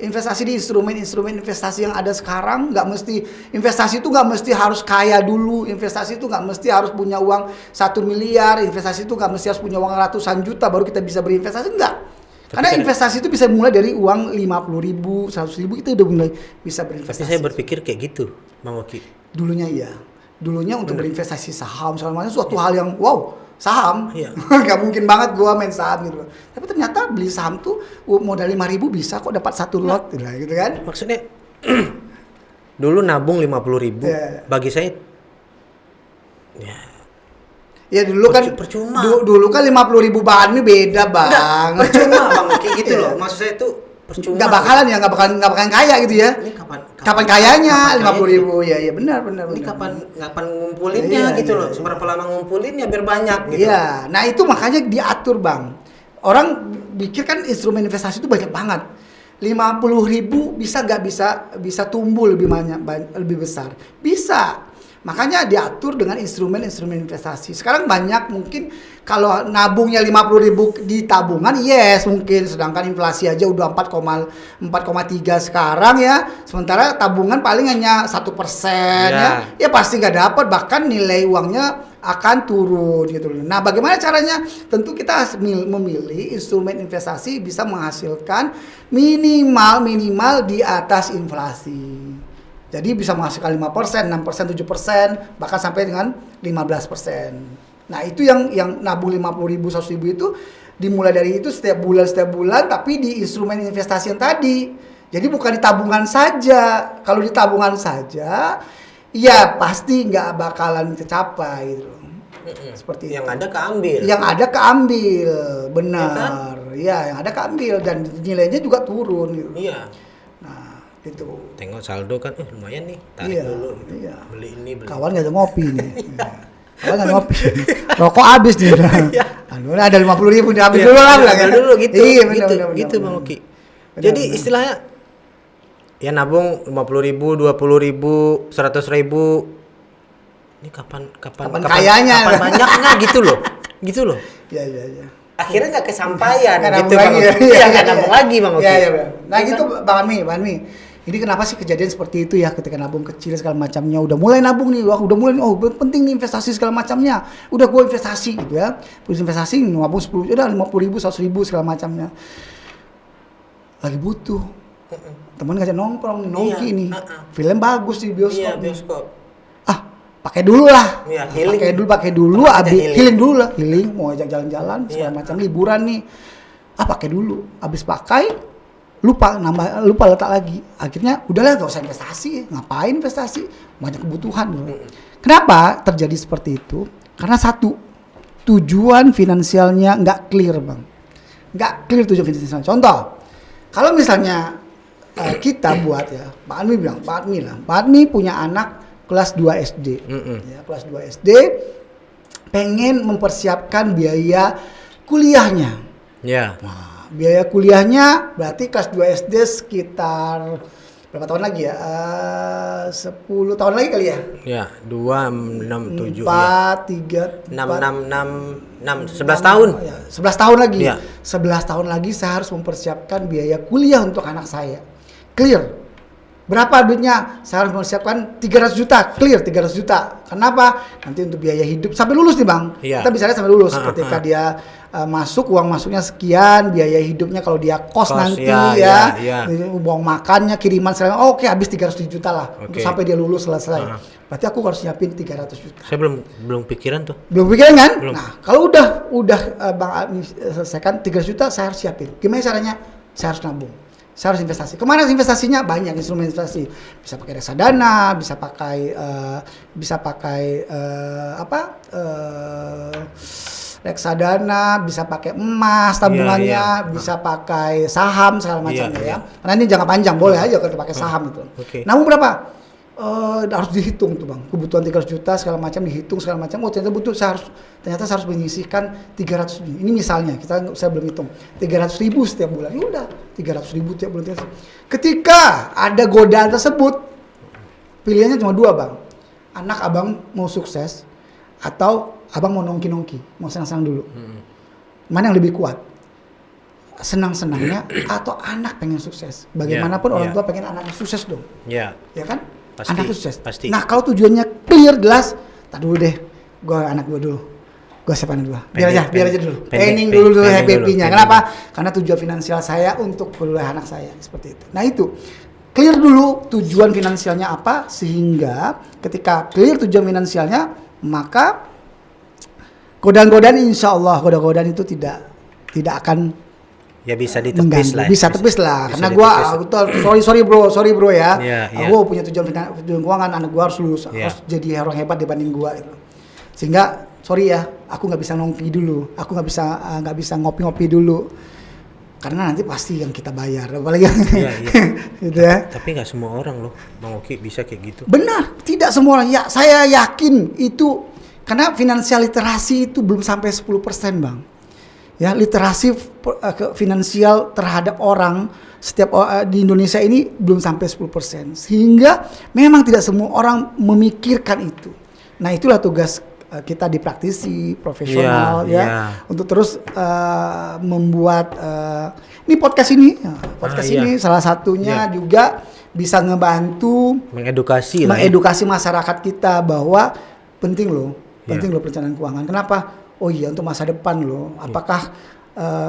investasi di instrumen investasi yang ada sekarang. Nggak mesti investasi itu nggak mesti harus kaya dulu, investasi itu nggak mesti harus punya uang 1 miliar, investasi itu nggak mesti harus punya uang ratusan juta baru kita bisa berinvestasi, enggak. Karena investasi itu bisa mulai dari uang 50.000, 100.000 itu udah mulai bisa berinvestasi. Tapi saya berpikir kayak gitu, Bang Oki. Dulunya iya, dulunya untuk berinvestasi saham segala macam suatu hal yang wow. Saham, nggak mungkin banget gua main saham gitu loh. Tapi ternyata beli saham tuh modal 5.000 bisa kok dapat 1 lot gitu kan. Maksudnya dulu nabung 50.000 bagi saya ya dulu kan percuma. Dulu kan 50.000 bahan ini beda bang. Percuma bang kayak gitu loh. Maksud saya tuh percuma. nggak bakalan kaya gitu ya. Ini Kapan kayanya kapan 50.000 ya benar. Ini kapan ngumpulinnya gitu loh. Seberapa lama ngumpulinnya biar banyak gitu. Iya, nah itu makanya diatur Bang. Orang pikir kan instrumen investasi itu banyak banget. 50.000 bisa nggak bisa tumbuh lebih banyak, lebih besar? Bisa. Makanya diatur dengan instrumen investasi. Sekarang banyak mungkin kalau nabungnya 50.000 di tabungan, yes mungkin. Sedangkan inflasi aja udah 4,3 sekarang ya. Sementara tabungan paling hanya 1% ya. Ya pasti nggak dapat. Bahkan nilai uangnya akan turun gitu loh. Nah, bagaimana caranya? Tentu kita harus memilih instrumen investasi bisa menghasilkan minimal di atas inflasi. Jadi bisa menghasilkan 5%, 6%, 7%, bahkan sampai dengan 15%. Nah, itu yang nabung 50.000, 100.000 itu dimulai dari itu setiap bulan, tapi di instrumen investasi yang tadi. Jadi bukan di tabungan saja. Kalau di tabungan saja, ya pasti nggak bakalan tercapai gitu. Seperti yang itu. Yang ada keambil, benar. Ya, yang ada keambil dan nilainya juga turun gitu. Iya. Nah, itu. Tengok saldo kan, lumayan nih, tarik dulu. Iya. Beli ini. Kawan nggak ada ngopi nih. Kawan nggak ngopi. Rokok habis nih. Aduh, ada 50.000 nih, habis dulu lah. Ambil dulu gitu. Iya, gitu Bang Oki. Jadi istilahnya ya nabung 50.000, 20.000, 100.000. Ini kapan kayanya? Kapan banyaknya gitu loh. Iya. Akhirnya nggak kesampaian gitu Bang. Iya, nggak nabung lagi Bang Oki. Iya. Nah, gitu Bang Anmi. Ini kenapa sih kejadian seperti itu ya, ketika nabung kecil segala macamnya, udah mulai nabung nih, udah mulai nih, penting nih investasi segala macamnya. Udah gua investasi gitu ya. Investasi nabung 10, udah 50.000, 100.000 segala macamnya. Lagi butuh. Teman ngajak nongkrong nih, nongki nih. Film bagus di bioskop. Iya, bioskop. Pakai dulu lah. Iya, pakai dulu, abis healing dulu lah. Healing, mau ajak jalan-jalan segala macam, liburan nih. Pakai dulu. Abis pakai lupa letak lagi. Akhirnya udahlah gak usah investasi. Ngapain investasi? Banyak kebutuhan. Kenapa terjadi seperti itu? Karena satu, tujuan finansialnya nggak clear Bang. Nggak clear tujuan finansialnya. Contoh, kalau misalnya kita buat ya, Pak Admi punya anak kelas 2 SD. Ya, kelas 2 SD pengen mempersiapkan biaya kuliahnya. Ya. Nah, biaya kuliahnya berarti kelas 2 SD sekitar berapa tahun lagi ya? 10 tahun lagi kali ya? Ya, 2, 6, 7, 4, 3, 6, 11 tahun. Ya, 11 tahun lagi. Ya. 11 tahun lagi saya harus mempersiapkan biaya kuliah untuk anak saya. Clear. Berapa duitnya? Saya harus mempersiapkan 300 juta. Clear 300 juta. Kenapa? Nanti untuk biaya hidup. Sampai lulus nih Bang. Iya. Kita bicaranya sampai lulus. Ketika dia masuk, uang masuknya sekian. Biaya hidupnya kalau dia kos nanti ya. Uang makannya, kiriman segala. Oke, habis 300 juta lah. Untuk sampai dia lulus selesai. Berarti aku harus nyiapin 300 juta. Saya belum pikiran tuh. Belum pikiran kan? Belum. Nah, kalau udah Bang Admi selesaikan 300 juta, saya harus siapin. Gimana caranya? Saya harus nabung. Saya harus investasi. Kemana investasinya? Banyak instrumen investasi. Bisa pakai reksadana, bisa pakai reksadana, bisa pakai emas tabungannya, bisa pakai saham segala macamnya ya. Karena ini jangka panjang, boleh aja kalau pakai saham itu. Namun berapa? Harus dihitung tuh Bang. Kebutuhan 300 juta segala macam dihitung segala macam. Oh, ternyata saya harus menyisihkan 300. Ini misalnya, saya belum hitung. 300.000 setiap bulan. Ya udah, 300.000 tiap bulan. Ketika ada godaan tersebut, pilihannya cuma 2 Bang. Anak Abang mau sukses atau Abang mau nongki-nongki, mau senang-senang dulu. Mana yang lebih kuat? Senang-senangnya atau anak pengen sukses? Bagaimanapun orang tua pengen anaknya sukses dong. Iya. Ya kan? Pasti, anak sukses. Pasti. Nah, kalau tujuannya clear, jelas, tak dulu deh. Anak gue dulu. Gue siapin dulu. Biar aja dulu. Planning dulu happy-nya. Kenapa? Karena tujuan finansial saya untuk kuliah anak saya seperti itu. Nah, itu. Clear dulu tujuan finansialnya apa, sehingga ketika clear tujuan finansialnya, maka godaan-godaan godaan itu tidak akan ya bisa ditepis lah. Bisa tepis lah. Karena gua sorry bro ya. Gua punya tujuan keuangan, anak gua harus lulus, harus jadi orang hebat dibanding gua itu. Sehingga sorry ya, aku nggak bisa nongki dulu, aku nggak bisa ngopi-ngopi dulu. karena nanti pasti yang kita bayar, apalagi Iya. gitu ya. Tapi nggak semua orang loh, Bang Oki bisa kayak gitu. Benar, tidak semua orang. Ya, saya yakin itu karena finansial literasi itu belum sampai 10%, Bang. Ya, literasi finansial terhadap orang setiap di Indonesia ini belum sampai 10%. Sehingga memang tidak semua orang memikirkan itu. Nah, itulah tugas kita di praktisi profesional untuk terus membuat ini podcast ini salah satunya juga bisa ngebantu mengedukasi masyarakat kita bahwa penting loh perencanaan keuangan. Kenapa? Oh iya, untuk masa depan loh. Apakah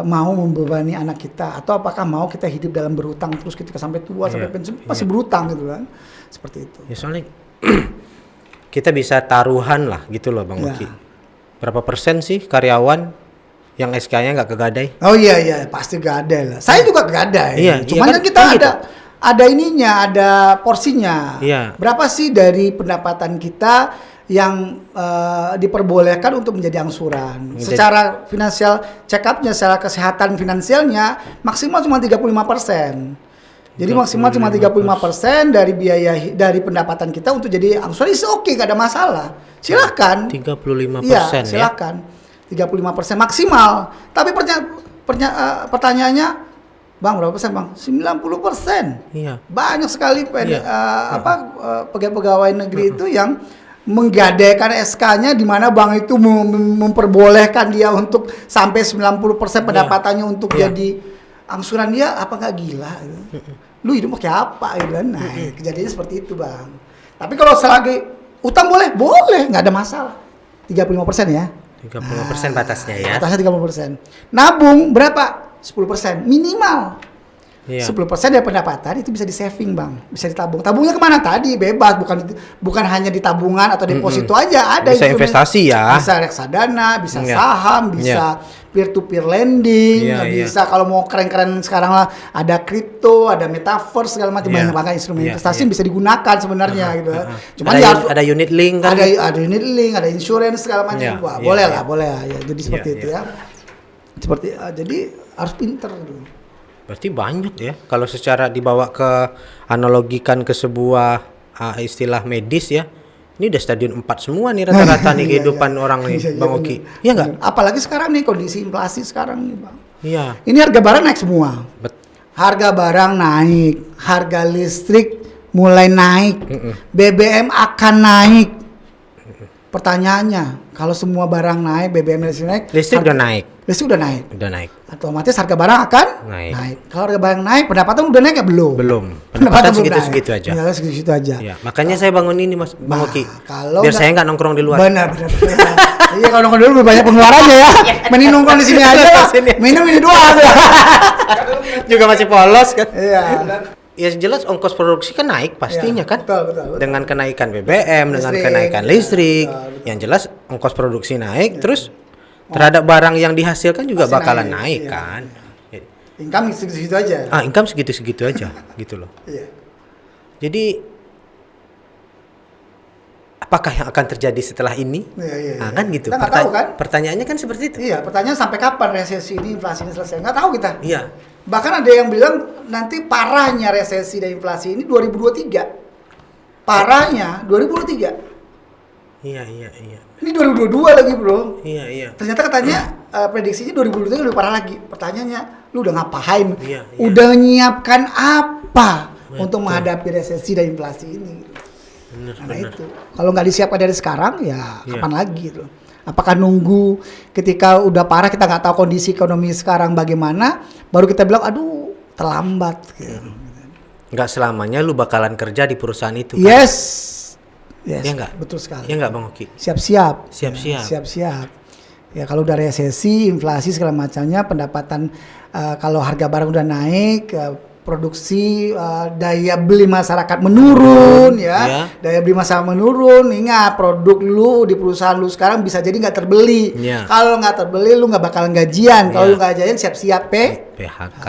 mau membebani anak kita atau apakah mau kita hidup dalam berhutang terus ketika sampai tua sampai pensiun masih berhutang gitu kan, seperti itu. Ya soalnya kita bisa taruhan lah gitu loh Bang Oki. Berapa persen sih karyawan yang SK-nya nggak kegadai? Oh iya pasti gadai lah. Saya juga kegadai. Cuman kan kita ada ininya, ada porsinya. Iya. Berapa sih dari pendapatan kita yang diperbolehkan untuk menjadi angsuran? Secara finansial check up-nya, secara kesehatan finansialnya maksimal cuma 35%. Jadi maksimal cuma 35% dari biaya dari pendapatan kita untuk jadi angsuran. Is oke, gak ada masalah. Silakan. 35% ya. Silakan. 35% maksimal. Tapi pertanyaannya, Bang, berapa persen, Bang? 90%. Iya. Banyak sekali pegawai negeri itu yang menggadaikan SK-nya di mana bank itu memperbolehkan dia untuk sampai 90% pendapatannya untuk jadi angsuran. Dia apa nggak gila? Lu hidup pakai apa? Gitu kan? Nah, kejadiannya seperti itu, Bang. Tapi kalau selagi utang boleh, nggak ada masalah. 35% ya. 35% batasnya ya. Batasnya 30%. Nabung berapa? 10% minimal. 10% dari pendapatan itu bisa di saving, Bang, bisa ditabung. Tabungnya kemana tadi? Bebas, bukan hanya di tabungan atau deposito aja. Ada bisa investasi ya. Bisa reksadana, bisa saham, bisa peer to peer lending, bisa kalau mau keren-keren sekarang lah ada kripto, ada metaverse segala macam banyak instrumen investasi bisa digunakan sebenarnya gitu. Cuman ada unit link kan? Ada unit link, ada insurance segala macam. Boleh lah ya. Jadi seperti itu ya. Jadi harus pinter dulu. Berarti banyak ya kalau secara dibawa ke analogikan ke sebuah istilah medis ya. Ini udah stadion 4 semua nih rata-rata nih kehidupan orang nih Bang Oki. Iya enggak? Apalagi sekarang nih kondisi inflasi sekarang nih, Bang. Iya. Ini harga barang naik semua. Harga barang naik, harga listrik mulai naik. BBM akan naik. Pertanyaannya, kalau semua barang naik, BBM listrik udah naik. Listrik udah naik. Udah naik. Otomatis harga barang akan naik. Kalau harga barang naik, pendapatan udah naik ya belum? Belum. Pendapatan segitu-segitu aja. Ya, segitu aja. Ya, makanya saya bangun ini Mas Bang Oki. Kalau biar saya nggak nongkrong di luar. Benar. Iya, kalau nongkrong dulu lebih banyak pengeluarannya ya. Mending nongkrong di sini aja lah. Minum ini doang. Juga masih polos kan? Iya. Ya jelas ongkos produksi kan naik pastinya kan. Betul. Dengan kenaikan BBM, dengan kenaikan listrik, yang jelas ongkos produksi naik, terus terhadap barang yang dihasilkan juga pasti bakalan naik kan. Income segitu-segitu aja. Income segitu-segitu aja gitu loh. Iya. Jadi apakah yang akan terjadi setelah ini? Iya. Kan gitu. Kita nggak tahu kan? Pertanyaannya kan seperti itu. Iya, pertanyaan sampai kapan resesi ini, inflasi ini selesai? Nggak tahu kita. Iya. Bahkan ada yang bilang nanti parahnya resesi dan inflasi ini 2023. Parahnya 2023. Iya. Ini 2022 lagi, Bro. Iya. Ternyata katanya prediksinya 2023 lebih parah lagi. Pertanyaannya, lu udah ngapain? Iya. Udah menyiapkan apa untuk menghadapi resesi dan inflasi ini? Bener. Itu. Kalau nggak disiapkan dari sekarang, ya kapan lagi gitu. Apakah nunggu ketika udah parah kita nggak tahu kondisi ekonomi sekarang bagaimana, baru kita bilang, aduh terlambat. Gitu. Nggak selamanya lu bakalan kerja di perusahaan itu kan? Yes, ya nggak? betul sekali. Ya nggak Bang Oki? Siap-siap. Siap-siap. Ya kalau udah resesi, inflasi segala macamnya, pendapatan kalau harga barang udah naik, produksi daya beli masyarakat menurun ya. Daya beli masyarakat menurun. Ingat, produk lu di perusahaan lu sekarang bisa jadi nggak terbeli. Kalau nggak terbeli lu nggak bakalan gajian. Kalau lu nggak gajian siap-siap PHK.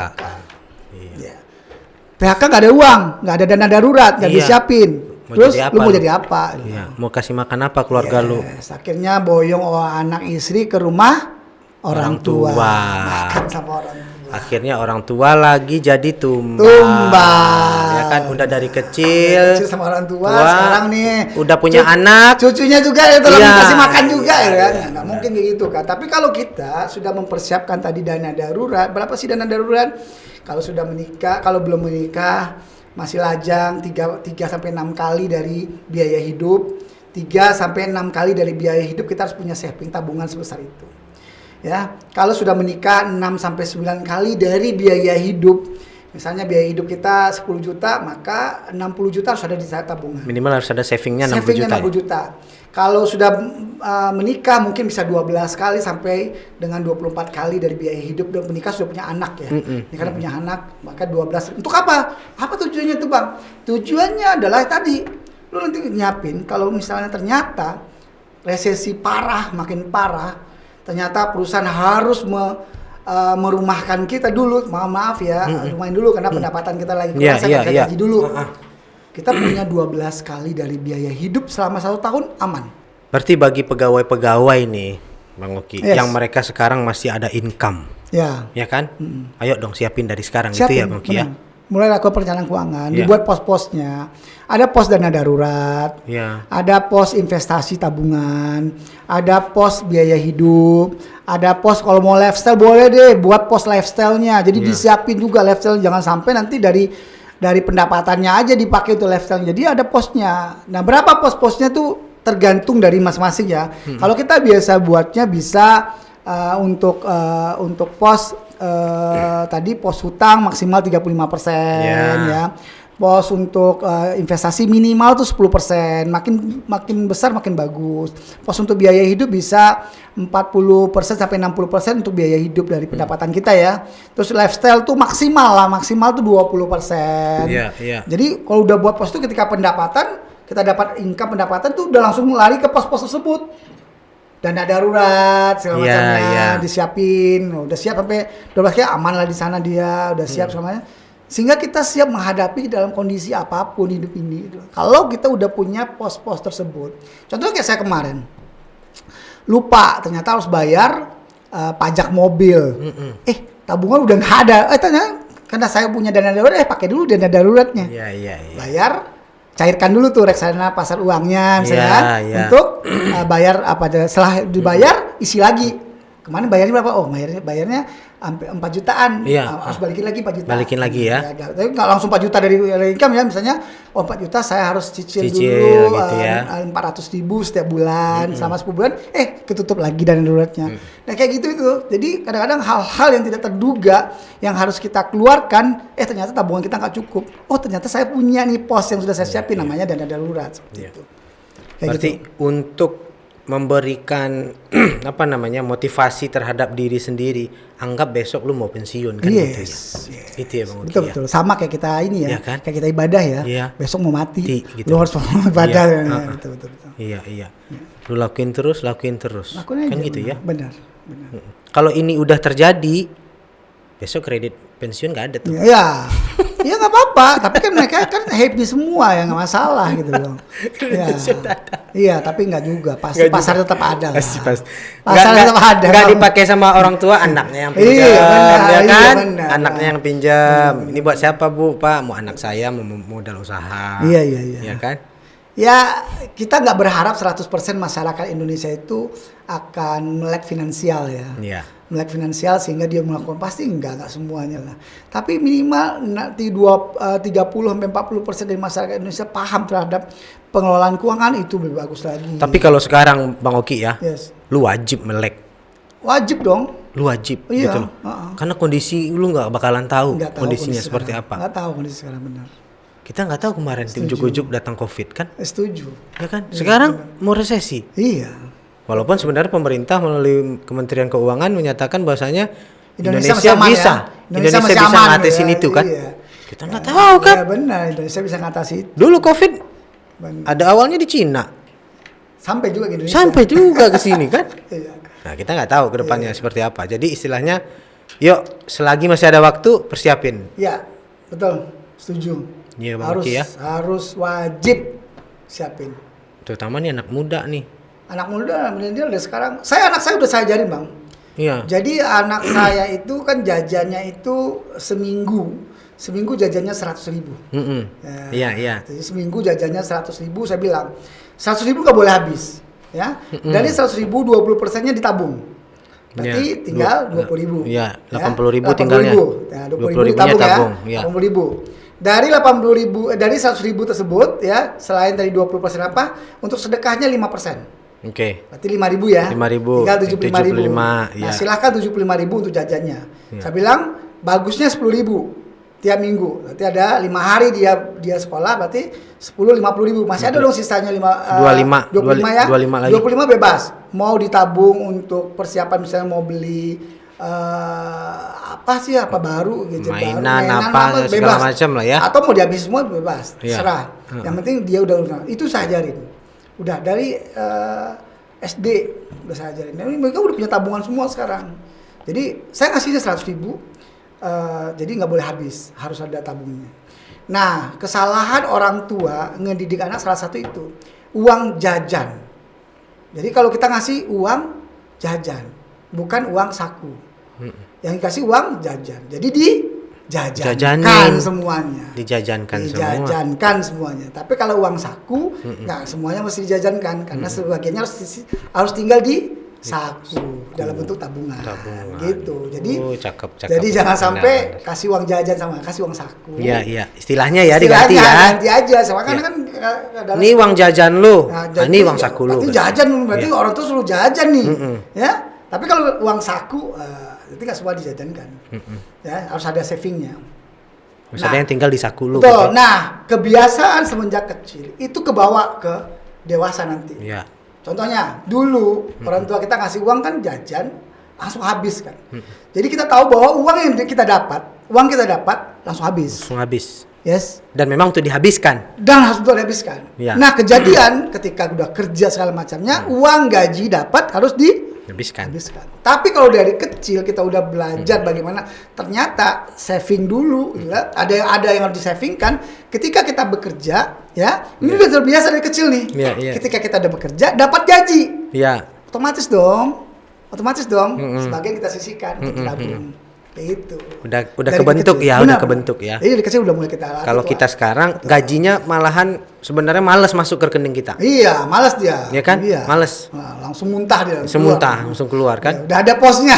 PHK nggak ada uang, nggak ada dana darurat, nggak disiapin. Terus lu mau jadi apa? Iya. Mau kasih makan apa keluarga lu? Akhirnya boyong anak istri ke rumah orang tua. Makan sama orang tua. Akhirnya orang tua lagi jadi tumbal. Ya kan udah dari kecil. Kecil sama orang tua, sekarang nih udah punya anak. cucunya juga itu lagi Iya, kasih makan juga iya, ya kan. iya, Nggak mungkin kayak gitu kan. Tapi kalau kita sudah mempersiapkan tadi dana darurat, berapa sih dana darurat? Kalau sudah menikah, kalau belum menikah masih lajang 3 sampai 6 kali dari biaya hidup. 3 sampai 6 kali dari biaya hidup kita harus punya saving tabungan sebesar itu. Ya, kalau sudah menikah 6 sampai 9 kali dari biaya hidup. Misalnya biaya hidup kita 10 juta, maka 60 juta harus ada di tabungan. Minimal harus ada savingnya 60 Savingnya juta. 60 juta. Kalau sudah menikah mungkin bisa 12 kali sampai dengan 24 kali dari biaya hidup, dan menikah sudah punya anak ya. Ini karena punya anak, maka 12. Untuk apa? Apa tujuannya tuh, Bang? Tujuannya adalah tadi lu nanti nyiapin kalau misalnya ternyata resesi parah, makin parah, ternyata perusahaan harus merumahkan kita dulu, maaf ya, rumahin dulu karena pendapatan kita lagi kurang, saya nggak gaji dulu. Kita punya 12 kali dari biaya hidup selama 1 tahun aman. Berarti bagi pegawai-pegawai nih, Bang Oki, Yes. yang mereka sekarang masih ada income, Ya. ya kan? Ayo dong siapin dari sekarang gitu ya, Bang Oki ya. Mulai lakukan perencanaan keuangan, Ya. dibuat pos-posnya. Ada pos dana darurat, Ya. ada pos investasi tabungan, ada pos biaya hidup, ada pos kalau mau lifestyle boleh deh buat pos lifestyle-nya. Jadi disiapin juga lifestyle, jangan sampai nanti dari pendapatannya aja dipakai untuk lifestyle. Jadi ada posnya. Nah, berapa pos-posnya tuh tergantung dari masing-masing ya. Kalau kita biasa buatnya bisa untuk pos tadi pos hutang maksimal 35% ya. Pos untuk investasi minimal tuh 10%. Makin besar makin bagus. Pos untuk biaya hidup bisa 40% sampai 60% untuk biaya hidup dari pendapatan kita ya. Terus lifestyle tuh maksimal tuh 20%. Iya. Jadi kalau udah buat pos itu ketika kita dapat income pendapatan tuh udah langsung lari ke pos-pos tersebut. Dana darurat segala macamnya disiapin, udah siap sampai 12 kali aman lah di sana dia, udah siap semuanya. Sehingga kita siap menghadapi dalam kondisi apapun hidup ini. Kalau kita udah punya pos-pos tersebut. Contohnya kayak saya kemarin. Lupa ternyata harus bayar pajak mobil. Tabungan udah nggak ada. Ternyata karena saya punya dana darurat, pakai dulu dana daruratnya. Iya. Bayar, cairkan dulu tuh reksadana pasar uangnya misalnya kan, untuk bayar apa aja. Setelah dibayar isi lagi. Kemarin bayarnya berapa? Oh, bayarnya sampai 4 jutaan. Harus balikin lagi 4 juta. Balikin lagi ya. Tapi nggak langsung 4 juta dari income ya, misalnya 4 juta saya harus cicil dulu gitu ya. 400.000 setiap bulan selama 10 bulan, ketutup lagi dana daruratnya. Nah kayak gitu itu. Jadi kadang-kadang hal-hal yang tidak terduga yang harus kita keluarkan, ternyata tabungan kita nggak cukup. Oh ternyata saya punya nih pos yang sudah saya siapin, namanya dana darurat seperti itu. Kayak Berarti gitu. untuk memberikan motivasi terhadap diri sendiri, anggap besok lu mau pensiun kan gitu ya. Itu ya Bang Oki. Betul. Sama kayak kita ini ya, Iya kan? kayak kita ibadah ya. Iya. Besok mau mati, Gitu. lu harus ibadah. Betul. Iya. Lu lakuin terus. Lakuin Kan aja, gitu ya. Benar. Kalau ini udah terjadi, besok kredit pensiun nggak ada tuh. Iya. Ya nggak apa-apa, tapi kan mereka kan happy semua ya, nggak masalah gitu loh. Iya, tapi nggak juga. Pasti pasar tetap ada lah. Pasar tetap ada. Nggak dipakai sama orang tua, anaknya yang pinjam, ya kan? Anaknya yang pinjam. Ini buat siapa Bu? Pak, mau anak saya mau modal usaha. Iya. Ya kan? Ya, kita nggak berharap 100% masyarakat Indonesia itu akan melek finansial ya. Iya. Melek finansial sehingga dia melakukan, pasti enggak semuanya lah. Tapi minimal nanti 30-40% dari masyarakat Indonesia paham terhadap pengelolaan keuangan, itu lebih bagus lagi. Tapi kalau sekarang Bang Oki ya, Yes. lu wajib melek. Wajib dong. Lu wajib Iya, gitu loh. Karena kondisi lu nggak bakalan tahu Nggak tahu kondisinya kondisi seperti sekarang. apa. Nggak tahu kondisi sekarang, benar. Kita nggak tahu kemarin tim Setuju. Jujuk datang Covid kan, Setuju. ya kan? Sekarang mau resesi. Iya. Walaupun sebenarnya pemerintah melalui Kementerian Keuangan menyatakan bahwasanya Indonesia Indonesia masih aman bisa, ya. Indonesia masih bisa aman ngatasin ya. itu kan. Iya. Kita nggak tahu kan. Ya benar, Indonesia bisa ngatasi itu. Dulu Covid Benar. ada awalnya di Cina, Sampai juga ke Indonesia. sampai juga ke sini kan. Iya. Nah kita nggak tahu kedepannya seperti apa. Jadi istilahnya, yuk selagi masih ada waktu persiapin. Ya, betul. Setuju. Iya Bang Harus Oki ya. harus wajib siapin. Terutama nih anak muda nih. Anak muda, milenial dari sekarang. Anak saya udah saya ajarin, Bang. Iya. Jadi anak saya itu kan jajannya itu seminggu jajannya 100.000. Iya. Jadi seminggu jajannya 100.000, saya bilang 100.000 nggak boleh habis, ya. Dari 100.000 20%-nya ditabung, berarti Iya. tinggal 20.000. Iya, ya. 80.000 tinggalnya. 20.000 ditabung ya, Iya. 80.000. Dari 80.000, dari 100.000 tersebut, ya, selain dari 20% apa, untuk sedekahnya 5%. Oke. Berarti 5.000 ya. 5.000. Tinggal 75.000. 75, Nah, ya. silahkan 75.000 untuk jajannya. Ya. Saya bilang bagusnya 10.000 tiap minggu. Berarti ada 5 hari dia sekolah, berarti 10 50.000. Masih ada dong sisanya 25 ya. 25 lagi. 25 bebas. Mau ditabung untuk persiapan misalnya mau beli apa baru gadget Mainan, baru, apa, segala macam lah ya. Atau mau dihabis semua bebas, Iya. terserah. Yang penting dia udah itu saya ajarin. Udah dari SD udah saya ajarin. Nah, mereka udah punya tabungan semua sekarang. Jadi saya kasihnya 100.000, jadi nggak boleh habis, harus ada tabungnya. Nah, kesalahan orang tua ngedidik anak salah satu itu uang jajan. Jadi kalau kita ngasih uang jajan, bukan uang saku. Yang dikasih uang jajan. Jadi dijajankan semuanya. Dijajankan semuanya. Tapi kalau uang saku, nggak semuanya mesti dijajankan karena sebagiannya harus tinggal di saku dalam bentuk tabungan. Gitu. Jadi cakep. jadi jangan sampai kasih uang jajan sama kasih uang saku. Iya. Istilahnya ya diganti ya. Ganti aja. Sama kan Ini uang jajan lu. Ini uang saku lu. Berarti jajan, berarti orang tuh suruh jajan nih. Ya. Tapi kalau uang saku itu nggak semua dijajankan. Ya, harus ada savingnya. Maksudnya yang tinggal di saku lu. Betul. Gitu. Nah, kebiasaan semenjak kecil itu kebawa ke dewasa nanti. Iya. Contohnya, dulu orang tua kita ngasih uang kan jajan, langsung habis kan. Jadi kita tahu bahwa uang kita dapat langsung habis. Yes. Dan memang untuk dihabiskan. Dan harus untuk dihabiskan. Ya. Nah, kejadian ketika udah kerja segala macamnya, uang gaji dapat harus Habiskan. Tapi kalau dari kecil kita udah belajar bagaimana ternyata saving dulu, ya. Ada yang harus disavingkan. Ketika kita bekerja, ya, ini udah terbiasa dari kecil nih. Iya. Ketika kita udah bekerja, dapat gaji. Iya. Otomatis dong. Sebagian kita sisihkan untuk tabung. Itu. Udah Dari kebentuk kecil. ya, Benar, udah kebentuk ya. Jadi dari kecil udah mulai kita latih. Kalau kita sekarang gajinya malahan sebenarnya malas masuk ke rekening kita. Iya, malas dia. Ya kan? Iya. Males. Nah, langsung muntah dia. Langsung keluar kan? Ya, udah ada posnya.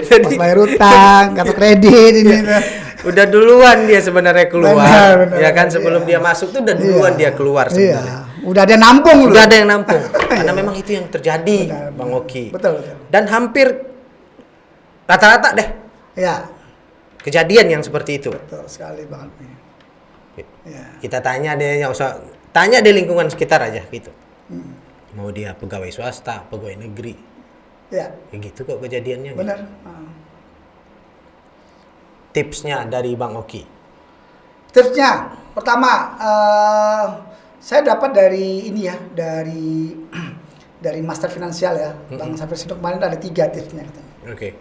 Jadi Pos bayar utang, kartu kredit ini. udah duluan dia sebenarnya keluar. Benar, ya kan sebelum dia masuk tuh udah duluan dia keluar sebenarnya. Iya. Udah ada nampung. Udah ada yang nampung. Karena memang itu yang terjadi, Bang Oki. Betul. Dan hampir rata-rata deh Ya, kejadian yang seperti itu. betul sekali banget nih. Ya. Kita tanya deh, nggak usah tanya deh lingkungan sekitar aja gitu. Mau dia pegawai swasta, pegawai negeri, Ya, kayak gitu kok kejadiannya. benar. Tipsnya dari Bang Oki. Tipsnya, pertama, saya dapat dari ini ya, dari Master Finansial ya, Bang Safir Sidok kemarin ada 3 tipsnya katanya. Oke.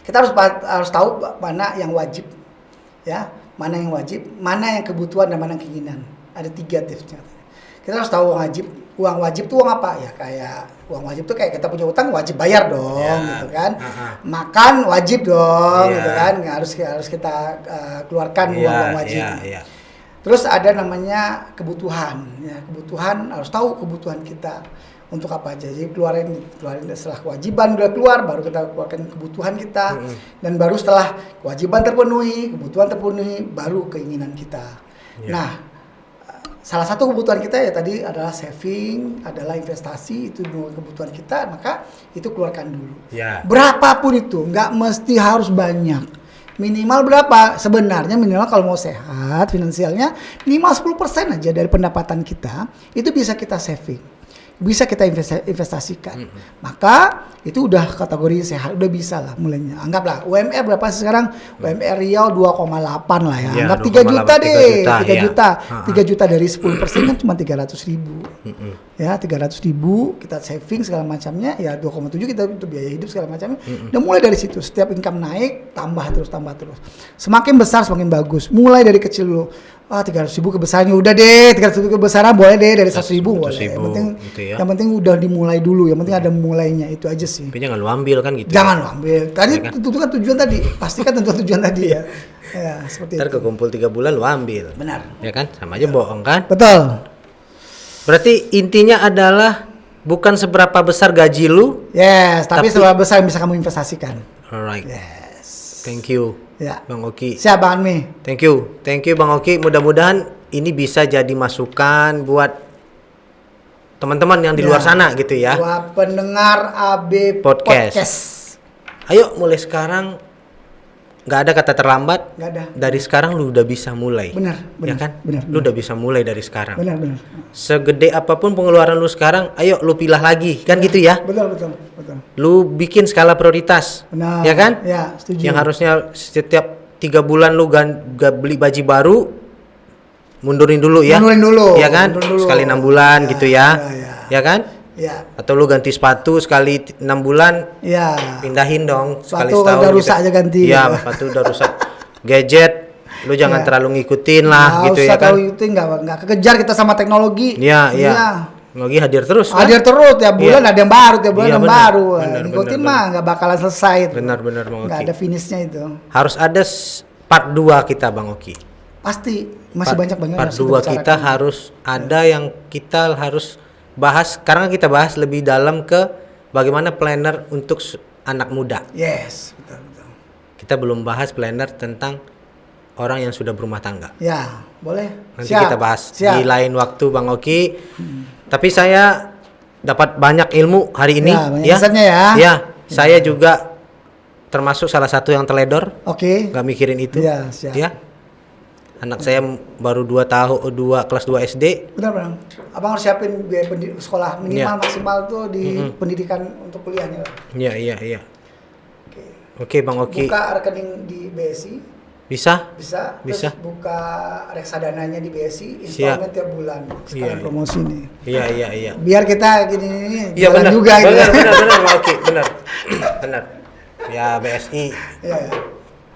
Kita harus tahu mana yang wajib, ya, mana yang wajib, mana yang kebutuhan dan mana yang keinginan. Ada 3 tipsnya. Kita harus tahu uang wajib tuh uang apa ya? Kayak uang wajib tuh kayak kita punya utang wajib bayar dong, gitu kan. Makan wajib dong, gitu kan. Harus kita keluarkan uang wajib. Terus ada namanya kebutuhan, ya, kebutuhan harus tahu kebutuhan kita. Untuk apa aja, jadi keluarin setelah kewajiban udah keluar, baru kita keluarkan kebutuhan kita, dan baru setelah kewajiban terpenuhi, kebutuhan terpenuhi, baru keinginan kita. Nah, salah satu kebutuhan kita ya tadi adalah saving, adalah investasi, itu dua kebutuhan kita, maka itu keluarkan dulu. Berapapun itu, nggak mesti harus banyak. Minimal berapa? Sebenarnya minimal kalau mau sehat finansialnya, minimal 10% aja dari pendapatan kita, itu bisa kita saving. Bisa kita investasikan. Maka itu udah kategori sehat, udah bisa lah mulainya. Anggaplah UMR berapa sih sekarang? UMR Riau 2,8 lah ya. Anggap 3 juta deh. 3 juta. 3 juta dari 10% kan cuma 300.000. Ya, 300.000 kita saving segala macamnya, ya 2,7 kita untuk biaya hidup segala macamnya. Dan mulai dari situ, setiap income naik, tambah terus. Semakin besar semakin bagus. Mulai dari kecil dulu. 300.000 kebesarannya udah deh, 300.000 kebesaran boleh deh, dari 100.000 boleh. Yang penting udah dimulai dulu, yang penting ada mulainya, itu aja sih. Tapi jangan lu ambil kan gitu. Jangan lo ambil. Tadi Ya kan? itu kan tujuan tadi. Pastikan tentu tujuan tadi ya. Ya, seperti Ntar itu. kekumpul 3 bulan lu ambil. Benar. Ya kan? Sama aja bohong kan? Betul. Berarti intinya adalah bukan seberapa besar gaji lu. Yes, tapi Tapi- seberapa besar yang bisa kamu investasikan. Alright. Yes. Thank you. Ya. Bang Oki. Siap Bang Anmi. Thank you. Thank you Bang Oki. Mudah-mudahan ini bisa jadi masukan buat teman-teman yang di luar sana gitu ya. Buat pendengar AB Podcast. Podcast. Ayo mulai sekarang, nggak ada kata terlambat. Nggak ada. Dari sekarang lu udah bisa mulai. Benar, Ya benar, kan? benar, Lu udah bisa mulai dari sekarang. Benar, benar. Segede apapun pengeluaran lu sekarang, ayo lu pilah lagi. Kan gitu ya. Betul, betul, betul. Lu bikin skala prioritas. Benar. Ya kan? Ya, setuju. Yang harusnya setiap 3 bulan lu beli baju baru, mundurin dulu ya. Mundurin dulu, Ya kan? mundurin dulu. Sekali 6 bulan Ya, gitu ya. ya. Ya kan? Ya, Atau lu ganti sepatu sekali 6 bulan, ya. pindahin dong sekali Sepatu setahun. udah rusak aja ganti. Iya, sepatu udah rusak. Gadget lu jangan Ya. terlalu ngikutin lah gitu ya usah kan. tahu itu nggak kekejar kita sama teknologi. Iya, iya. Teknologi hadir terus kan? Hadir terus tiap bulan Iya. ada yang baru, tiap bulan Iya, ada yang benar. baru. Benar, Ngikutin benar, mah nggak bakalan selesai itu. Benar-benar Bang Nggak Oki. ada finishnya itu. Harus ada part 2 kita Bang Oki. Pasti masih banyak banget. Part 2 kita harus ada yang kita harus bahas. Sekarang kita bahas lebih dalam ke bagaimana planner untuk anak muda. Yes, betul, betul. Kita belum bahas planner tentang orang yang sudah berumah tangga. Ya, boleh. Nanti Siap, kita bahas siap. di lain waktu Bang Oki. Tapi saya dapat banyak ilmu hari ini Ya, banyak insight-nya ya. Ya, saya juga termasuk salah satu yang teledor, Oke. nggak mikirin itu. Ya, siap. Ya. Anak saya baru 2 tahun, kelas 2 SD. Benar, Bang. Abang harus siapin biaya sekolah minimal Iya. maksimal tuh di pendidikan untuk kuliahnya lah. Iya, iya, iya. Oke. Oke, Bang Oki. Buka rekening di BSI Bisa? bisa. Bisa. Terus buka reksadananya di BSI, installment tiap bulan. Sekalian Iya, promosi nih. Iya, iya, iya. Biar kita gini Iya, jalan benar. juga gitu. Benar, benar, benar, Bang Oki. Benar. Benar. Ya, BSI. Iya, ya.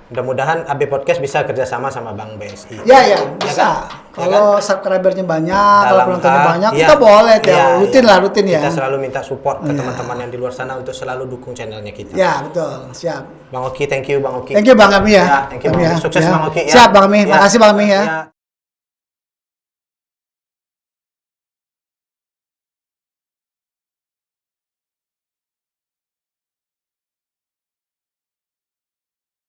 Mudah-mudahan AB Podcast bisa kerjasama sama Bank BSI. Ya, ya, Ya bisa. kan? Kalau subscribernya banyak, kalau Dalam penontonnya hal- banyak, iya, kita boleh iya, ya. Rutin iya. lah, rutin ya. Kita selalu minta support ke Iya. teman-teman yang di luar sana untuk selalu dukung channelnya kita. Ya, betul. Siap. Bang Oki, thank you Bang Oki. Thank you Bang Ami ya. Ya, thank you, Ami Bang Oki. Sukses, ya. Bang Oki, ya. Siap Bang Ami. Ya. Makasih Bang Ami ya. Ya.